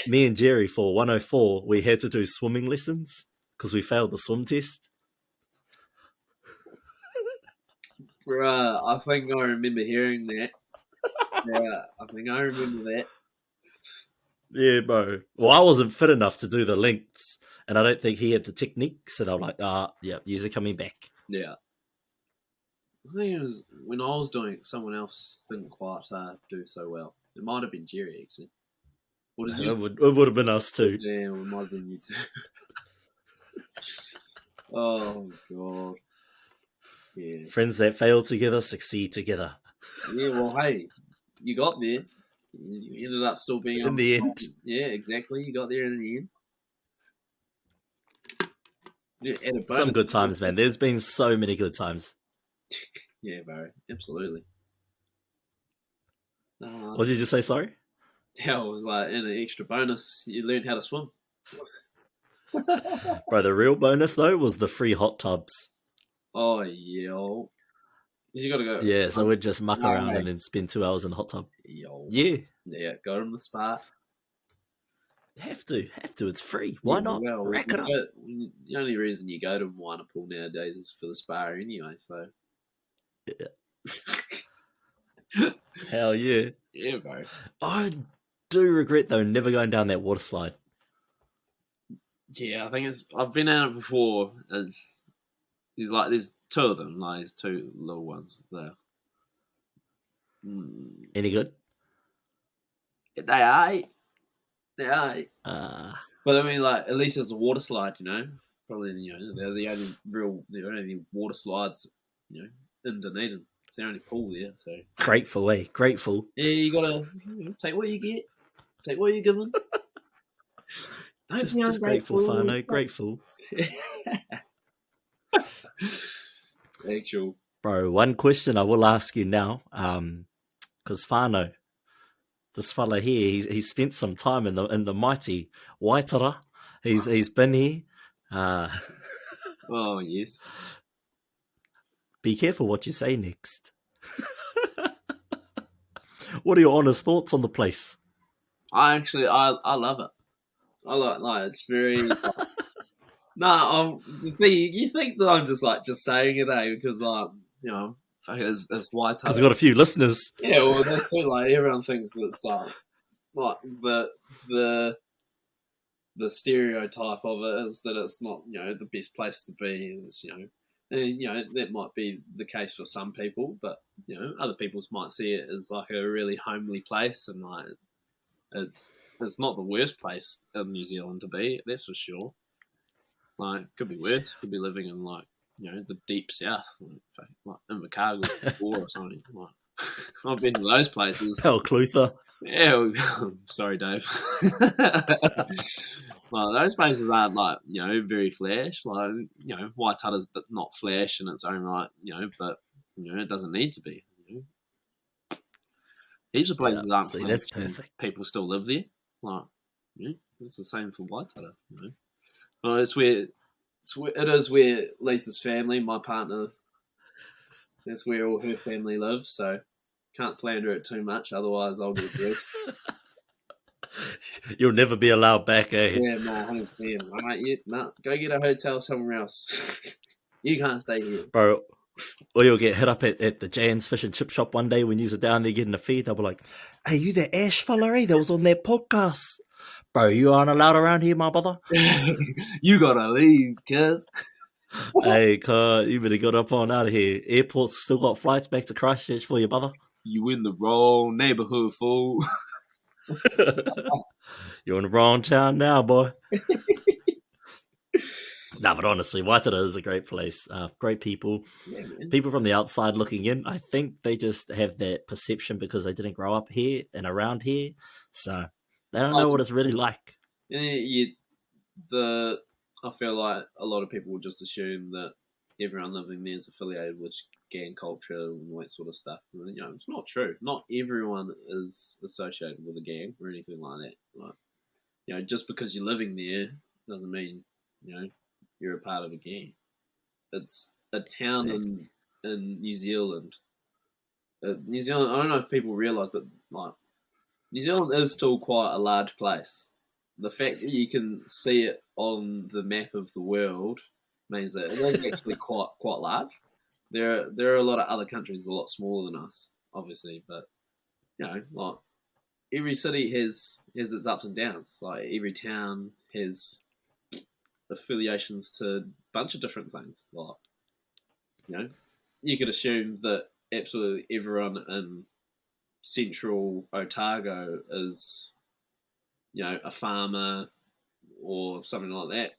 A: Me and Jerry for 104, we had to do swimming lessons because we failed the swim test.
B: Bruh, I think I remember hearing that. Yeah, I think I remember that.
A: Yeah, bro. Well, I wasn't fit enough to do the lengths, and I don't think he had the technique, so I'm like, yeah, user coming back.
B: Yeah. I think it was when I was doing it, someone else didn't quite do so well. It might have been Jerry, actually. What did you?
A: It would have been us too.
B: Yeah, it might have been you too. Oh, God. Yeah.
A: Friends that fail together succeed together.
B: Yeah, well, hey, you got there. You ended up still being
A: in the end.
B: Yeah, exactly. You got there in the end. Yeah,
A: some good times, man. There's been so many good times.
B: Yeah, bro. Absolutely.
A: What did you just say? Sorry?
B: Yeah, it was like in an extra bonus, you learned how to swim.
A: Bro, the real bonus though was the free hot tubs.
B: Oh yo, you got to go.
A: Yeah, so we'd just muck around
B: Right.
A: and then spend 2 hours in the hot tub.
B: Yo,
A: Yeah,
B: yeah, go to the spa.
A: have to. It's free. Why
B: Yeah,
A: not?
B: well,
A: Rack it up.
B: the only reason you go to Moana Pool nowadays is for the spa anyway. So
A: Yeah. Hell yeah.
B: yeah, bro.
A: I do regret though never going down that water slide.
B: Yeah, I think it's. I've been at it before. There's two of them. Like there's two little ones there.
A: Any good?
B: They are. They are.
A: Uh,
B: But I mean, like at least it's a water slide. Probably they're the only water slides. In Dunedin. It's the only pool there. So
A: grateful, eh? Grateful.
B: yeah, you gotta take what you get. Take what you're given. Don't be
A: Just grateful,
B: ungrateful.
A: whānau. Grateful.
B: Actual.
A: Bro, one question I will ask you now, because whānau, this fella here, he's spent some time in the mighty Waitara. He's been here.
B: Oh yes.
A: Be careful what you say next. What are your honest thoughts on the place?
B: I love it. I like it's very. You think that I'm just saying it, because as white.
A: Because we've got a few listeners.
B: Yeah, well, that's it. Like everyone thinks that it's like the the stereotype of it is that it's not the best place to be. It's, and, that might be the case for some people, but other people might see it as like a really homely place, and like it's not the worst place in New Zealand to be. That's for sure. Like, could be worse. Could be living in like the deep south, like Invercargill or something. Like, I've been to those places.
A: Hell, Clutha.
B: Yeah, sorry, Dave. Well, those places aren't like very flash. Like Waitara's not flash in its own right. But it doesn't need to be. Heaps of
A: Yeah,
B: places aren't
A: see,
B: flash,
A: that's
B: and
A: perfect.
B: people still live there. Like, it's the same for Waitara. Well, it is where Lisa's family, my partner, that's where all her family lives. So can't slander it too much, otherwise I'll get abused.
A: You'll never be allowed back, eh?
B: Yeah, no, 100%. Go get a hotel somewhere else. You can't stay here.
A: Bro, or you'll get hit up at the Jan's fish and chip shop one day when you're down there getting a feed. They'll be like, hey, you the Ash fella, eh? That was on that podcast. Bro, you aren't allowed around here, my brother.
B: You gotta leave, cuz.
A: Hey, you better get up on out of here. Airport's still got flights back to Christchurch for you, brother.
B: You in the wrong neighborhood, fool.
A: You're in the wrong town now, boy. Nah, but honestly, Waitara is a great place. Great people.
B: Yeah, man.
A: People from the outside looking in, I think they just have that perception because they didn't grow up here and around here. So they don't know what it's really like.
B: I feel like a lot of people would just assume that everyone living there is affiliated with gang culture and all that sort of stuff. It's not true. Not everyone is associated with a gang or anything like that. Like, just because you're living there doesn't mean you're a part of a gang. It's a town in New Zealand. New Zealand. I don't know if people realise, but like New Zealand is still quite a large place. The fact that you can see it on the map of the world means that it is actually quite large. There are a lot of other countries a lot smaller than us, obviously, but like every city has its ups and downs. Like every town has affiliations to a bunch of different things. Like you could assume that absolutely everyone in central Otago is a farmer or something like that.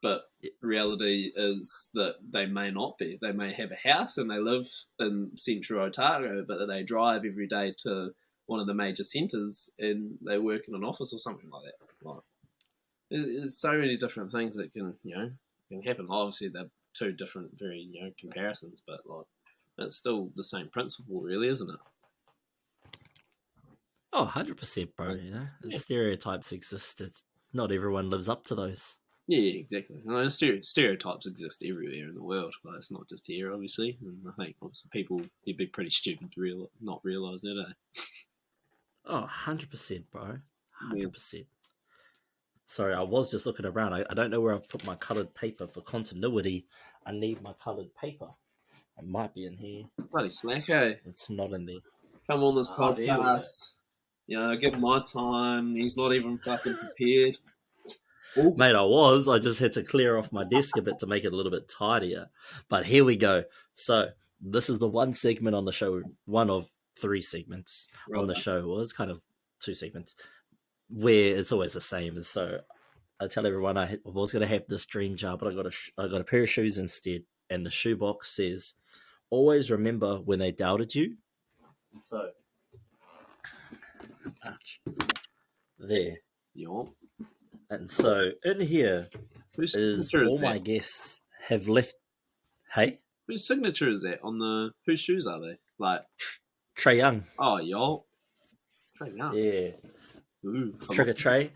B: But reality is that they may not be. They may have a house and they live in central Otago, but they drive every day to one of the major centres and they work in an office or something like that. Like, there's so many different things that can happen. Obviously, they're two different, very comparisons, but like it's still the same principle, really, isn't it?
A: Oh, 100%, bro. You know,
B: Yeah,
A: stereotypes exist. It's not everyone lives up to those.
B: yeah, exactly. And stereotypes exist everywhere in the world. Like, it's not just here, obviously. And I think obviously people you'd be pretty stupid to not realise that.
A: Oh, 100%, bro.
B: Yeah.
A: 100%. Sorry, I was just looking around. I don't know where I've put my coloured paper for continuity. I need my coloured paper. It might be in here.
B: Bloody slack, eh?
A: It's not in there.
B: Come on this
A: Ah, there we go.
B: podcast. You know, give him my time. He's not even fucking prepared. All
A: Mate, I just had to clear off my desk a bit to make it a little bit tidier. But here we go. So, this is the one segment on the show, one of three segments on
B: right.
A: the show. Well, it's kind of two segments where it's always the same. So, I tell everyone I was going to have this dream job, but I got a pair of shoes instead. And the shoebox says, always remember when they doubted you. So, ouch, there.
B: Yup.
A: And so, in here
B: Whose
A: is
B: signature is
A: all
B: that?
A: my guests have left. Hey?
B: Whose signature is that on the? Whose shoes are they? Like,
A: Trey Young.
B: oh, y'all. Straight out.
A: Yeah.
B: Ooh,
A: Trigger Trey.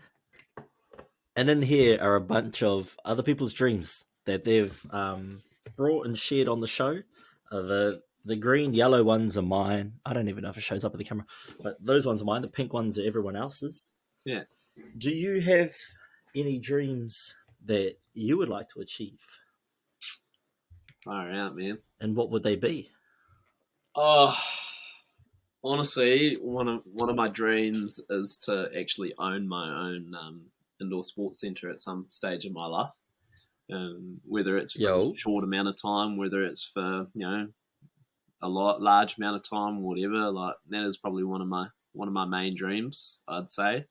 A: And in here are a bunch of other people's dreams that they've brought and shared on the show. The green, yellow ones are mine. I don't even know if it shows up in the camera, but those ones are mine. The pink ones are everyone else's.
B: Yeah.
A: Do you have any dreams that you would like to achieve?
B: Far out, man.
A: And what would they be?
B: Oh, honestly, one of my dreams is to actually own my own indoor sports centre at some stage in my life. Whether it's for
A: Yo.
B: a short amount of time, whether it's for a large amount of time, whatever. Like, that is probably one of my main dreams, I'd say.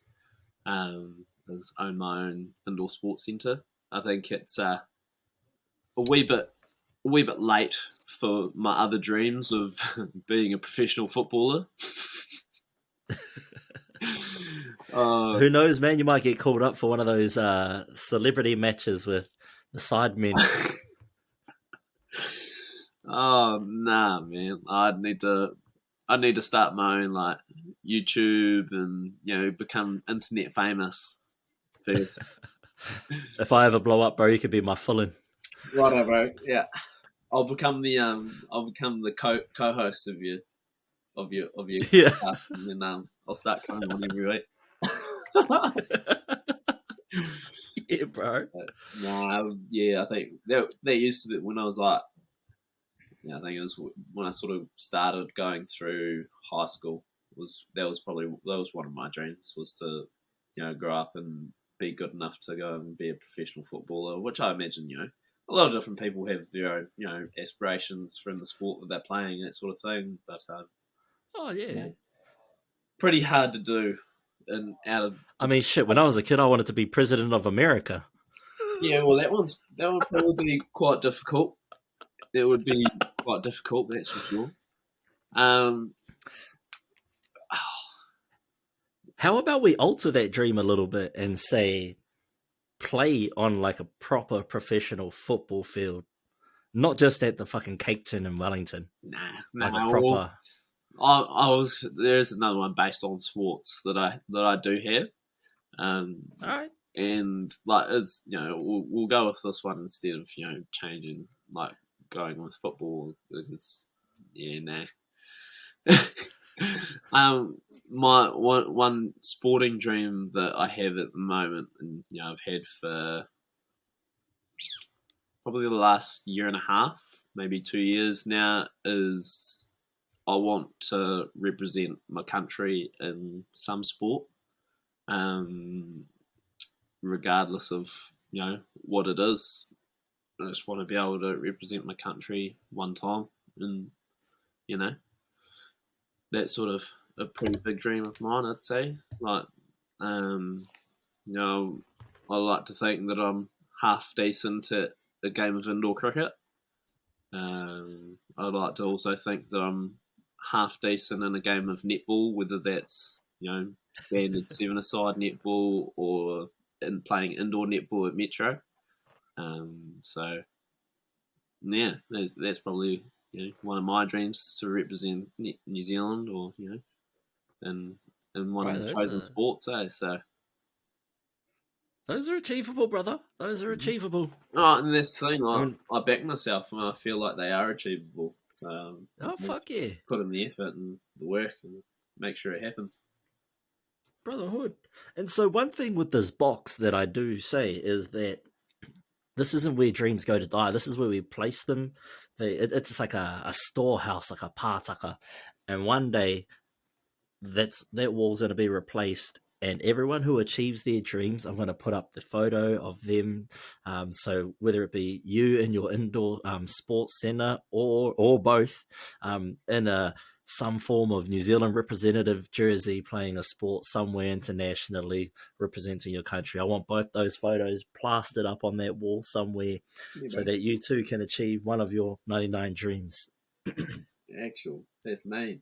B: Is own my own indoor sports centre. I think it's a wee bit late for my other dreams of being a professional footballer.
A: Who knows, man? You might get called up for one of those celebrity matches with the sidemen.
B: Oh nah, man! I'd need to start my own like YouTube and become internet famous first.
A: If I ever blow up, bro, you could be my fill-in.
B: Righto, bro. Yeah, I'll become the co-host of your
A: Yeah.
B: podcast, and then I'll start coming on every week.
A: Yeah, bro.
B: I think that used to be when I was like, I think it was when I sort of started going through high school. That was one of my dreams, was to grow up and be good enough to go and be a professional footballer, which I imagine a lot of different people have their own aspirations from the sport that they're playing, that sort of thing. But
A: Oh, yeah.
B: pretty hard to do. And
A: I mean, shit, when I was a kid, I wanted to be president of America.
B: yeah, well, that would probably be quite difficult. It would be quite difficult, that's for sure.
A: How about we alter that dream a little bit and say, play on like a proper professional football field, not just at the fucking Cake Tin in Wellington. Like a proper.
B: There's another one based on sports that I do have.
A: All right.
B: And like it's we'll go with this one instead of changing, like going with football. It's, nah. My one sporting dream that I have at the moment, and I've had for probably the last year and a half, maybe 2 years now, is I want to represent my country in some sport, regardless of what it is. I just want to be able to represent my country one time, and that's sort of a pretty big dream of mine, I'd say. Like, I like to think that I'm half decent at a game of indoor cricket. I'd like to also think that I'm half decent in a game of netball, whether that's standard 7-a-side netball or in playing indoor netball at Metro. So yeah, that's probably one of my dreams, to represent New Zealand, or in in one of
A: Bro,
B: my chosen sports, So
A: those are achievable, brother. Those are achievable.
B: oh, and that's the thing,
A: I
B: like
A: mean,
B: I back myself and I feel like they are achievable.
A: oh
B: I'll
A: fuck yeah,
B: put in the effort and the work and make sure it happens.
A: brotherhood. And so one thing with this box that I do say is that this isn't where dreams go to die. This is where we place them. It's like a storehouse, like a pātaka. And one day that wall's going to be replaced, and everyone who achieves their dreams, I'm going to put up the photo of them. So whether it be you in your indoor sports center or both, in a some form of New Zealand representative jersey playing a sport somewhere internationally representing your country. I want both those photos plastered up on that wall somewhere
B: Yeah,
A: so
B: bro.
A: that you too can achieve one of your 99 dreams.
B: That's me.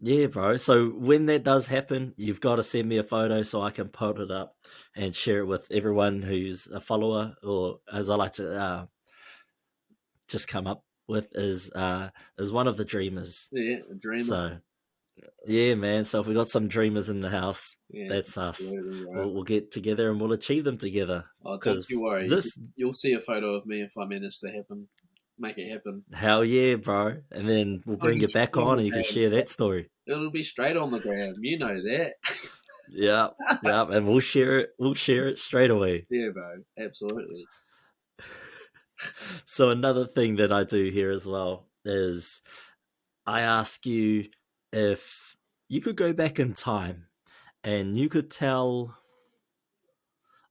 A: Yeah, bro. So when that does happen, you've got to send me a photo so I can put it up and share it with everyone who's a follower, or as I like to just come up with, is one of the dreamers.
B: Yeah, a dreamer.
A: So yeah, man. So if we got some dreamers in the house,
B: Yeah,
A: that's us.
B: absolutely, bro.
A: We'll get together and we'll achieve them together.
B: Oh, don't you
A: Because
B: worry.
A: this,
B: You'll see a photo of me if I manage to make it happen.
A: hell yeah, bro. And then we'll
B: It'll
A: bring
B: be
A: you back
B: straight on
A: on
B: the
A: and you can
B: gram.
A: share that story.
B: It'll be straight on the gram. You know that.
A: Yeah, yeah, and we'll share it. We'll share it straight away.
B: Yeah, bro. Absolutely.
A: So another thing that I do here as well is I ask you if you could go back in time and you could tell,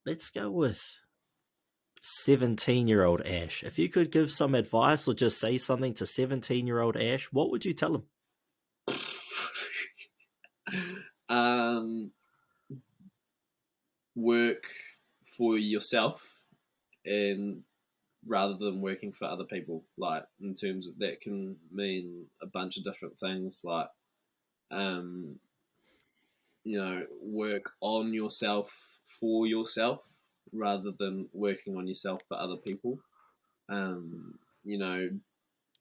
A: let's go with 17-year-old Ash. If you could give some advice or just say something to 17-year-old Ash, what would you tell him?
B: um, work for yourself and rather than working for other people. Like in terms of that can mean a bunch of different things. Like um, work on yourself for yourself rather than working on yourself for other people. Um, you know,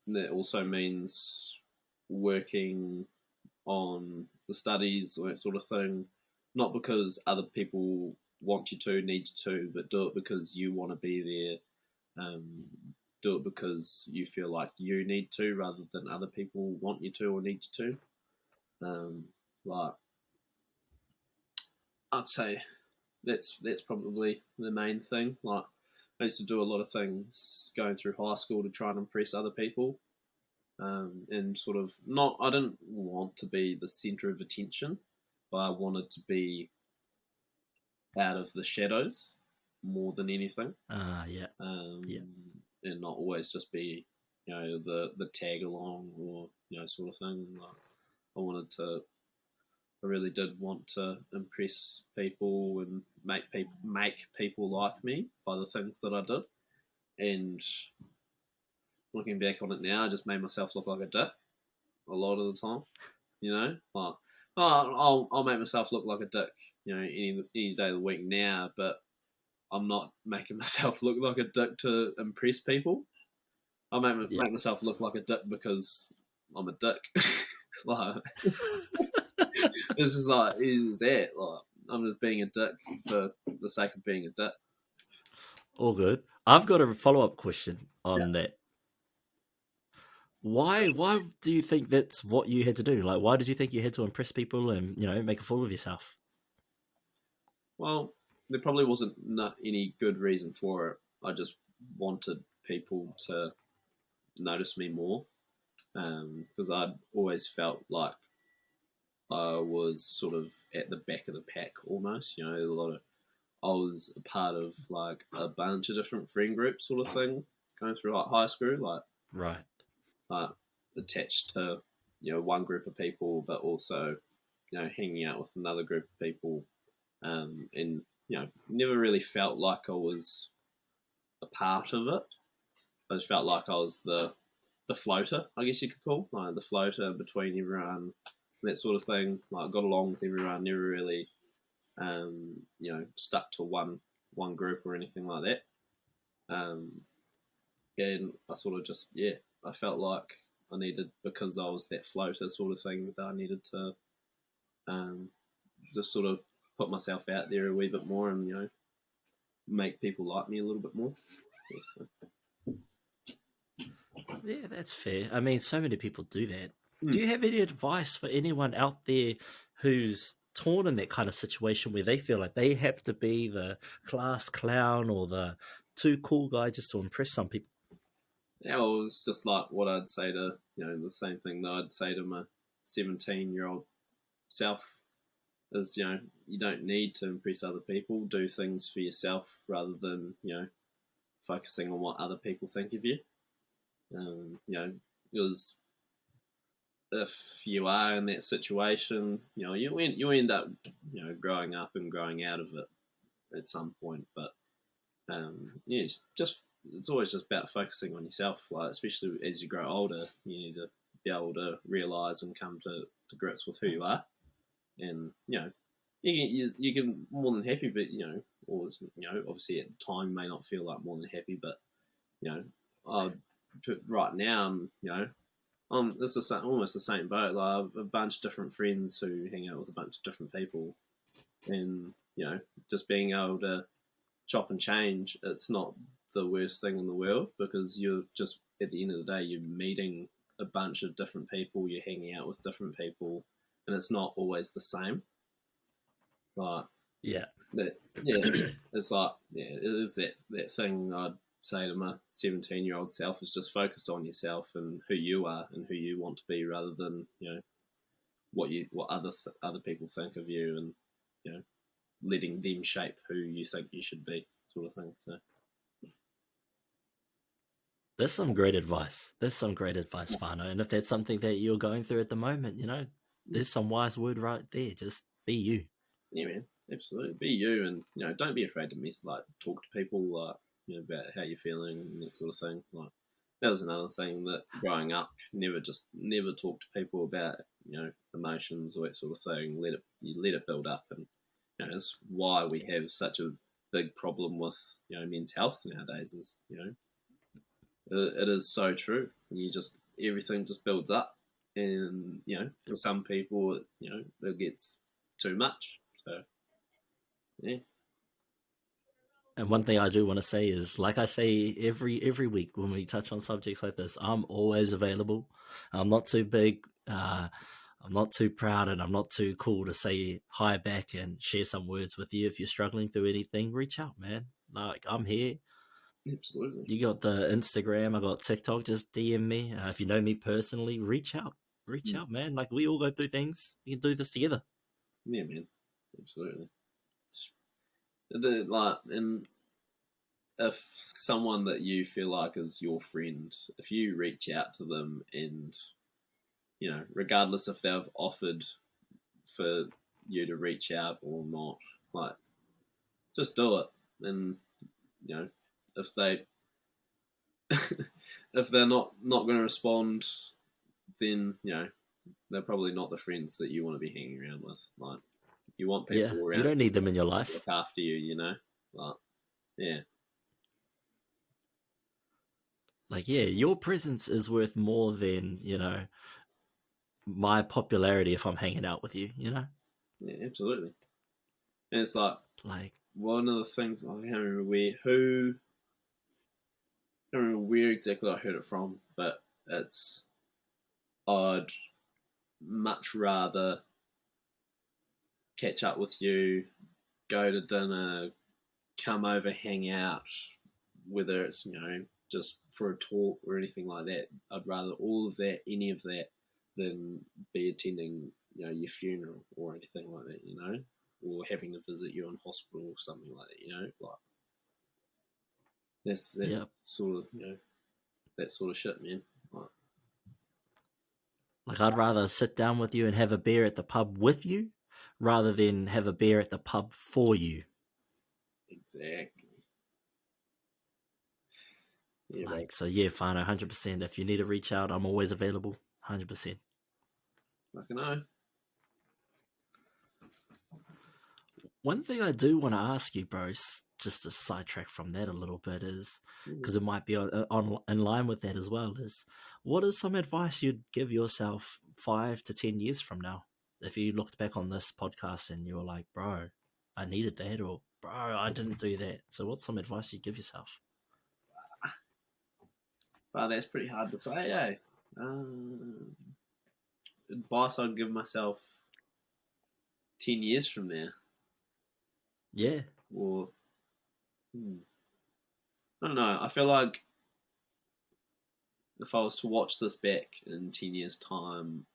B: that also means working on the studies or that sort of thing, not because other people want you to, need you to, but do it because you want to be there. Do it because you feel like you need to, rather than other people want you to or need you to. Like I'd say that's probably the main thing. Like I used to do a lot of things going through high school to try and impress other people, and sort of not. I didn't want to be the center of attention, but I wanted to be out of the shadows more than anything,
A: Yeah,
B: um,
A: yeah,
B: and not always just be, the tag along or sort of thing. Like, I wanted to. I really did want to impress people and make people like me by the things that I did. And looking back on it now, I just made myself look like a dick a lot of the time. Like I'll make myself look like a dick, any day of the week now, but I'm not making myself look like a dick to impress people. I
A: yeah.
B: make myself look like a dick because I'm a dick. Like it's just like is that like I'm just being a dick for the sake of being a dick.
A: All good. I've got a follow-up question
B: Yeah.
A: on that. Why do you think that's what you had to do? Like, why did you think you had to impress people and make a fool of yourself?
B: Well, there probably wasn't not any good reason for it. I just wanted people to notice me more, because I'd always felt like I was sort of at the back of the pack almost. I was a part of like a bunch of different friend groups, sort of thing, going through like high school,
A: Right.
B: like attached to one group of people, but also hanging out with another group of people, and never really felt like I was a part of it. I just felt like I was the floater, I guess you could call, like the floater between everyone, that sort of thing. Like got along with everyone, never really, stuck to one group or anything like that. And I sort of just I felt like I needed, because I was that floater sort of thing, that I needed to just sort of put myself out there a wee bit more, and make people like me a little bit more.
A: Yeah, that's fair. I mean, so many people do that. Do
B: Hmm.
A: you have any advice for anyone out there who's torn in that kind of situation where they feel like they have to be the class clown or the too cool guy just to impress some people?
B: Yeah, well, it's just like what I'd say to the same thing that I'd say to my 17-year-old self is you don't need to impress other people. Do things for yourself rather than focusing on what other people think of you. Because if you are in that situation, you end up growing up and growing out of it at some point. But yeah, it's always just about focusing on yourself. Like especially as you grow older, you need to be able to realize and come to grips with who you are, and you get more than happy, but or obviously at the time you may not feel like more than happy, but I right now this is almost the same boat. Like I have a bunch of different friends who hang out with a bunch of different people, and just being able to chop and change, it's not the worst thing in the world because you're just at the end of the day you're meeting a bunch of different people, you're hanging out with different people, and it's not always the same. Like
A: Yeah.
B: that, yeah, it's like it is that thing I'd say to my 17-year-old self is just focus on yourself and who you are and who you want to be rather than what other people think of you, and letting them shape who you think you should be, sort of thing. So
A: There's some great advice. There's some great advice, Fano. And if that's something that you're going through at the moment, there's some wise word right there. Just be you.
B: yeah, man, absolutely, be you, and don't be afraid to talk to people, like about how you're feeling and that sort of thing. Like that was another thing that growing up, never talk to people about emotions or that sort of thing. Let it build up, and that's why we have such a big problem with men's health nowadays. Is it is so true. Everything just builds up, and for some people, it gets too much. So yeah,
A: And one thing I do want to say is, like I say every week when we touch on subjects like this, I'm always available. I'm not too big. I'm not too proud, and I'm not too cool to say hi back and share some words with you. If you're struggling through anything, reach out, man. Like I'm here.
B: absolutely.
A: You got the Instagram, I got TikTok. Just DM me. If you know me personally, reach out. Reach
B: Mm.
A: out, man. Like we all go through things. We can do this together.
B: Yeah, man, absolutely. And if someone that you feel like is your friend, if you reach out to them and regardless if they've offered for you to reach out or not, like just do it. And if they if they're not going to respond, then they're probably not the friends that you want to be hanging around with. Like you want
A: Yeah,
B: people
A: you
B: around
A: don't need them in your
B: to
A: life.
B: look after you. Like yeah,
A: Like, yeah, your presence is worth more than my popularity if I'm hanging out with you.
B: yeah, absolutely. And it's like
A: Like,
B: one of the things I can't remember where exactly I heard it from, but it's I'd much rather catch up with you, go to dinner, come over, hang out, whether it's just for a talk or anything like that. I'd rather all of that, any of that, than be attending your funeral or anything like that. Or having to visit you in hospital or something like that. Like
A: yeah,
B: that's sort of that sort of shit, man. Like,
A: like I'd rather sit down with you and have a beer at the pub with you rather than have a beer at the pub for you.
B: exactly. Yeah, bro.
A: Like, so yeah, fine, 100%. If you need to reach out, I'm always available, 100%.
B: Fucking know.
A: One thing I do want to ask you, bro, just to sidetrack from that a little bit, is
B: Mm.
A: because it might be in line with that as well. Is what is some advice you'd give yourself 5 to 10 years from now? if you looked back on this podcast and you were like, bro, I needed that, or bro, I didn't do that. So what's some advice you'd give yourself?
B: Well, that's pretty hard to say, eh? Advice I'd give myself 10 years from now.
A: Yeah.
B: Or, I don't know. I feel like if I was to watch this back in 10 years' time,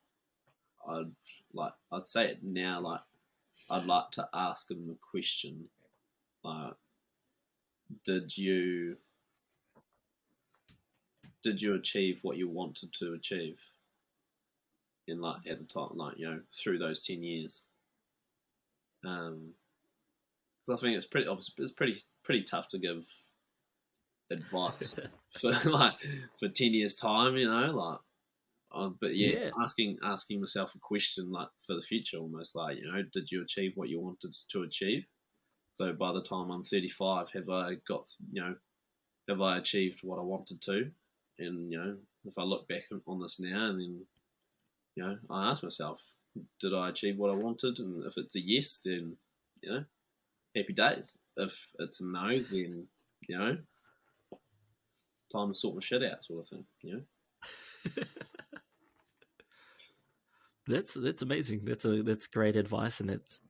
B: I'd say it now, like, I'd like to ask him a question, like, did you achieve what you wanted to achieve in, like, at the time, like, you know, through those 10 years? Because I think it's pretty tough to give advice for like for 10 years time, you know, like. But yeah,
A: Yeah.
B: asking myself a question like for the future, almost like, you know, did you achieve what you wanted to achieve? So by the time I'm 35, have I achieved what I wanted to? And, you know, if I look back on this now, and then, you know, I ask myself, did I achieve what I wanted? And if it's a yes, then, you know, happy days. If it's a no, then, you know, time to sort my shit out, sort of thing, you know.
A: That's amazing. That's great advice, and that's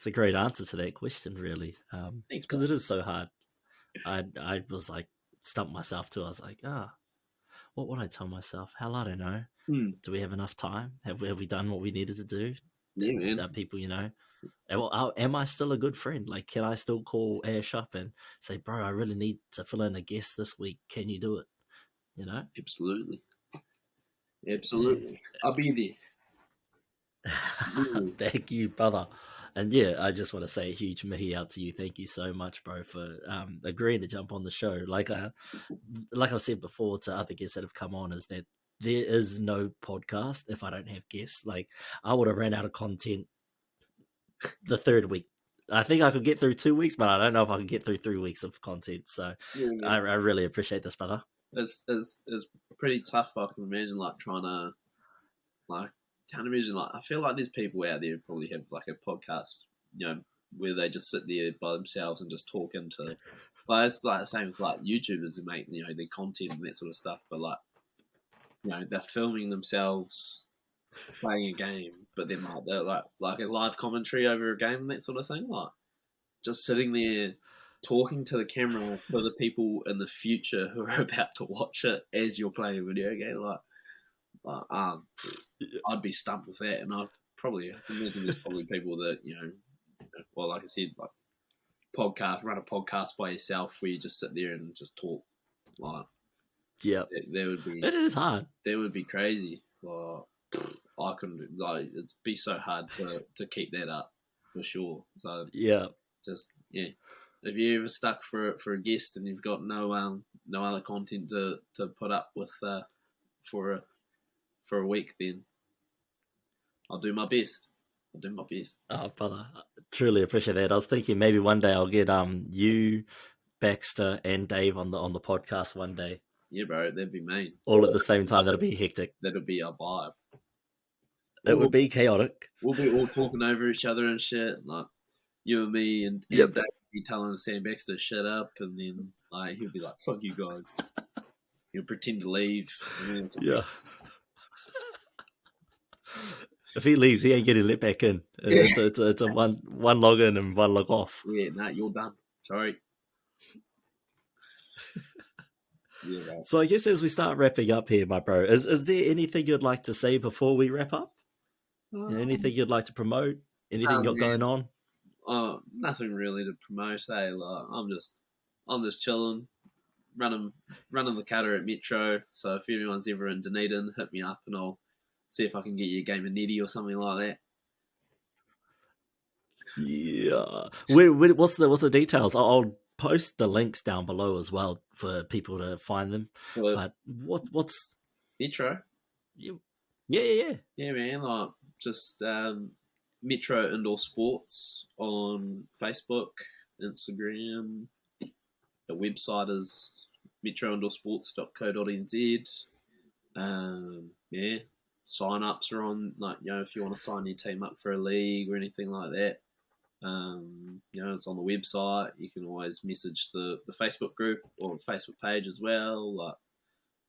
A: a great answer to that question, really.
B: Thanks,
A: Because
B: bro.
A: it is so hard. I was like stumped myself too. I was like, what would I tell myself? Hell, I don't know. Do we have enough time? Have we done what we needed to do?
B: Yeah, man.
A: Are people, you know, am I still a good friend? Like, can I still call Ash up and say, bro, I really need to fill in a guest this week. Can you do it? You know?
B: Absolutely.
A: Yeah.
B: I'll be there.
A: Thank you, brother. And yeah, I just want to say a huge mihi out to you. Thank you so much, bro, for agreeing to jump on the show. Like I said before to other guests that have come on, is that there is no podcast if I don't have guests. Like, I would have ran out of content the third week. I think I could get through 2 weeks, but I don't know if I could get through 3 weeks of content. So
B: Yeah,
A: I really appreciate this, brother.
B: it's pretty tough. I can imagine, like, trying to, like, can't imagine, like, I feel like there's people out there who probably have like a podcast, you know, where they just sit there by themselves and just talk into, like, it's like the same with like YouTubers who make, you know, their content and that sort of stuff, but like, you know, they're filming themselves playing a game, but then like they're like a live commentary over a game and that sort of thing, like just sitting there talking to the camera for the people in the future who are about to watch it as you're playing a video game, like I'd be stumped with that, and I can imagine there's probably people that, you know, well, like I said, like run a podcast by yourself where you just sit there and just talk, like,
A: Yeah,
B: that would be,
A: it is hard.
B: that would be crazy. Like, I couldn't, like, it'd be so hard to keep that up for sure. So
A: Yeah.
B: just, yeah, if you ever stuck for a guest and you've got no other content to put up with for a week, then I'll do my best.
A: Oh, brother, I truly appreciate that. I was thinking maybe one day I'll get you, Baxter, and Dave on the podcast one day,
B: Yeah, bro, that'd be mean.
A: all at the same time. That'll be hectic.
B: That'll be our vibe.
A: It would be chaotic.
B: We'll be all talking over each other and shit. Like, you and me and
A: Yep.
B: Dave be telling Sam Baxter to shut up, and then like he'll be like, "Fuck you guys." He'll pretend to leave. And then
A: Yeah. If he leaves, he ain't getting let back in. It's a one log in and one log off.
B: yeah, nah, you're done. Sorry. Yeah, right.
A: So I guess as we start wrapping up here, my bro, is there anything you'd like to say before we wrap up? Anything you'd like to promote? Anything you got going on?
B: Nothing really to promote. Hey, like, I'm just chilling, running the cutter at Metro. So if anyone's ever in Dunedin, hit me up and I'll see if I can get you a game of Netty or something like that.
A: Yeah. What's the details? I'll post the links down below as well for people to find them.
B: So,
A: But what's
B: Metro?
A: yeah.
B: Yeah, man. Like, just Metro Indoor Sports on Facebook, Instagram. The website is metroindoorsports.co.nz. Yeah, sign-ups are on, like, if you want to sign your team up for a league or anything like that. It's on the website. You can always message the Facebook group or Facebook page as well. Like,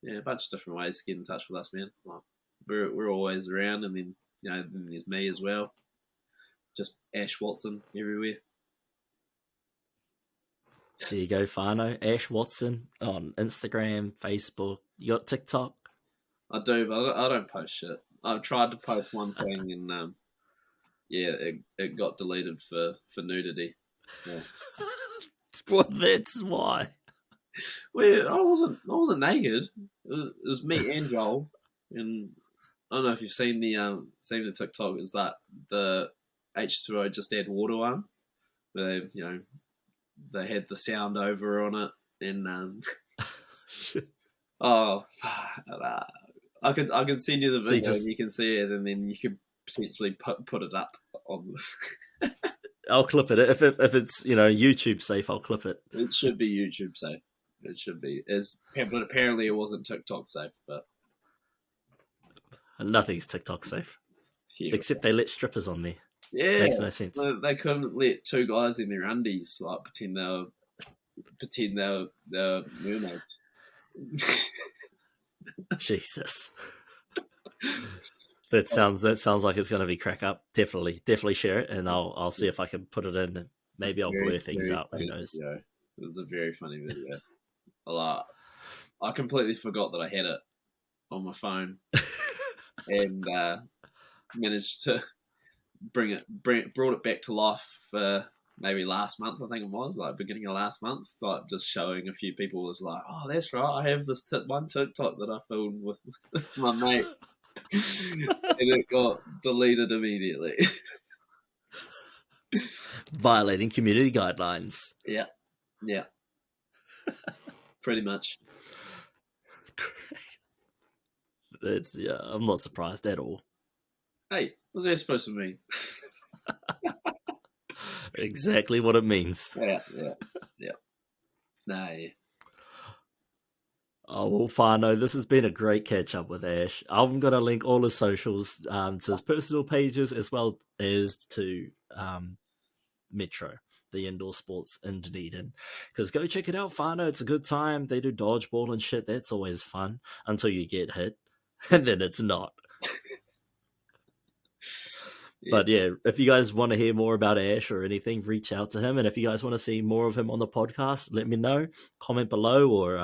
B: a bunch of different ways to get in touch with us, man. Like, we're always around, and then then there's me as well. Just Ash Watson everywhere.
A: There you go, Whānau. Ash Watson on Instagram, Facebook. You got TikTok?
B: I do, but I don't post shit. I've tried to post one thing, and it got deleted for nudity. Yeah.
A: Well, that's why.
B: Well, I wasn't naked. It was me and Joel, and I don't know if you've seen the TikTok. It's like the H2O Just Add Water one, where they had the sound over on it, and I could send you the video and you can see it, and then you could potentially put it up on.
A: I'll clip it if it's YouTube safe. I'll clip it.
B: It should be YouTube safe. It should be. But apparently it wasn't TikTok safe. But
A: nothing's TikTok safe, except they let strippers on there.
B: Yeah,
A: makes no sense.
B: They couldn't let two guys in their undies like pretend they're mermaids.
A: Jesus. That sounds like it's going to be crack up. Definitely share it, and I'll see if I can put it in. And maybe I'll blur things out. Who knows?
B: Yeah, it was a very funny video. I completely forgot that I had it on my phone, and managed to brought it back to life for maybe last month. I think it was like beginning of last month. Like just showing a few people was like, oh, that's right. I have this one TikTok that I filmed with my mate. And it got deleted immediately.
A: Violating community guidelines.
B: Yeah. Pretty much.
A: I'm not surprised at all.
B: Hey, what's that supposed to mean?
A: Exactly what it means.
B: Yeah. Nah, yeah.
A: Oh, well, Whānau, this has been a great catch-up with Ash. I'm going to link all his socials to his personal pages as well as to Metro, the indoor sports in Dunedin. Because go check it out, Whānau. It's a good time. They do dodgeball and shit. That's always fun until you get hit. And then it's not. Yeah. But yeah, if you guys want to hear more about Ash or anything, reach out to him. And if you guys want to see more of him on the podcast, let me know. Comment below or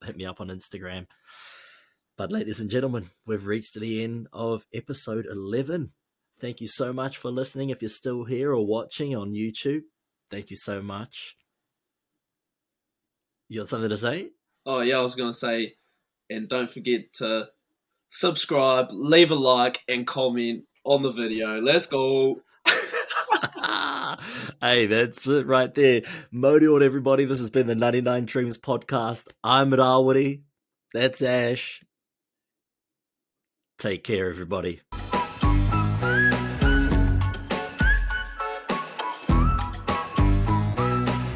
A: hit me up on Instagram. But ladies and gentlemen, we've reached the end of episode 11. Thank you so much for listening. If you're still here or watching on YouTube, thank you so much. You got something to say?
B: Oh, yeah, I was going to say, and don't forget to subscribe, leave a like, and comment on the video. Let's go.
A: Hey, that's it right there. Modi on everybody. This has been the 99 Dreams podcast. I'm Rawiri. That's Ash. Take care, everybody.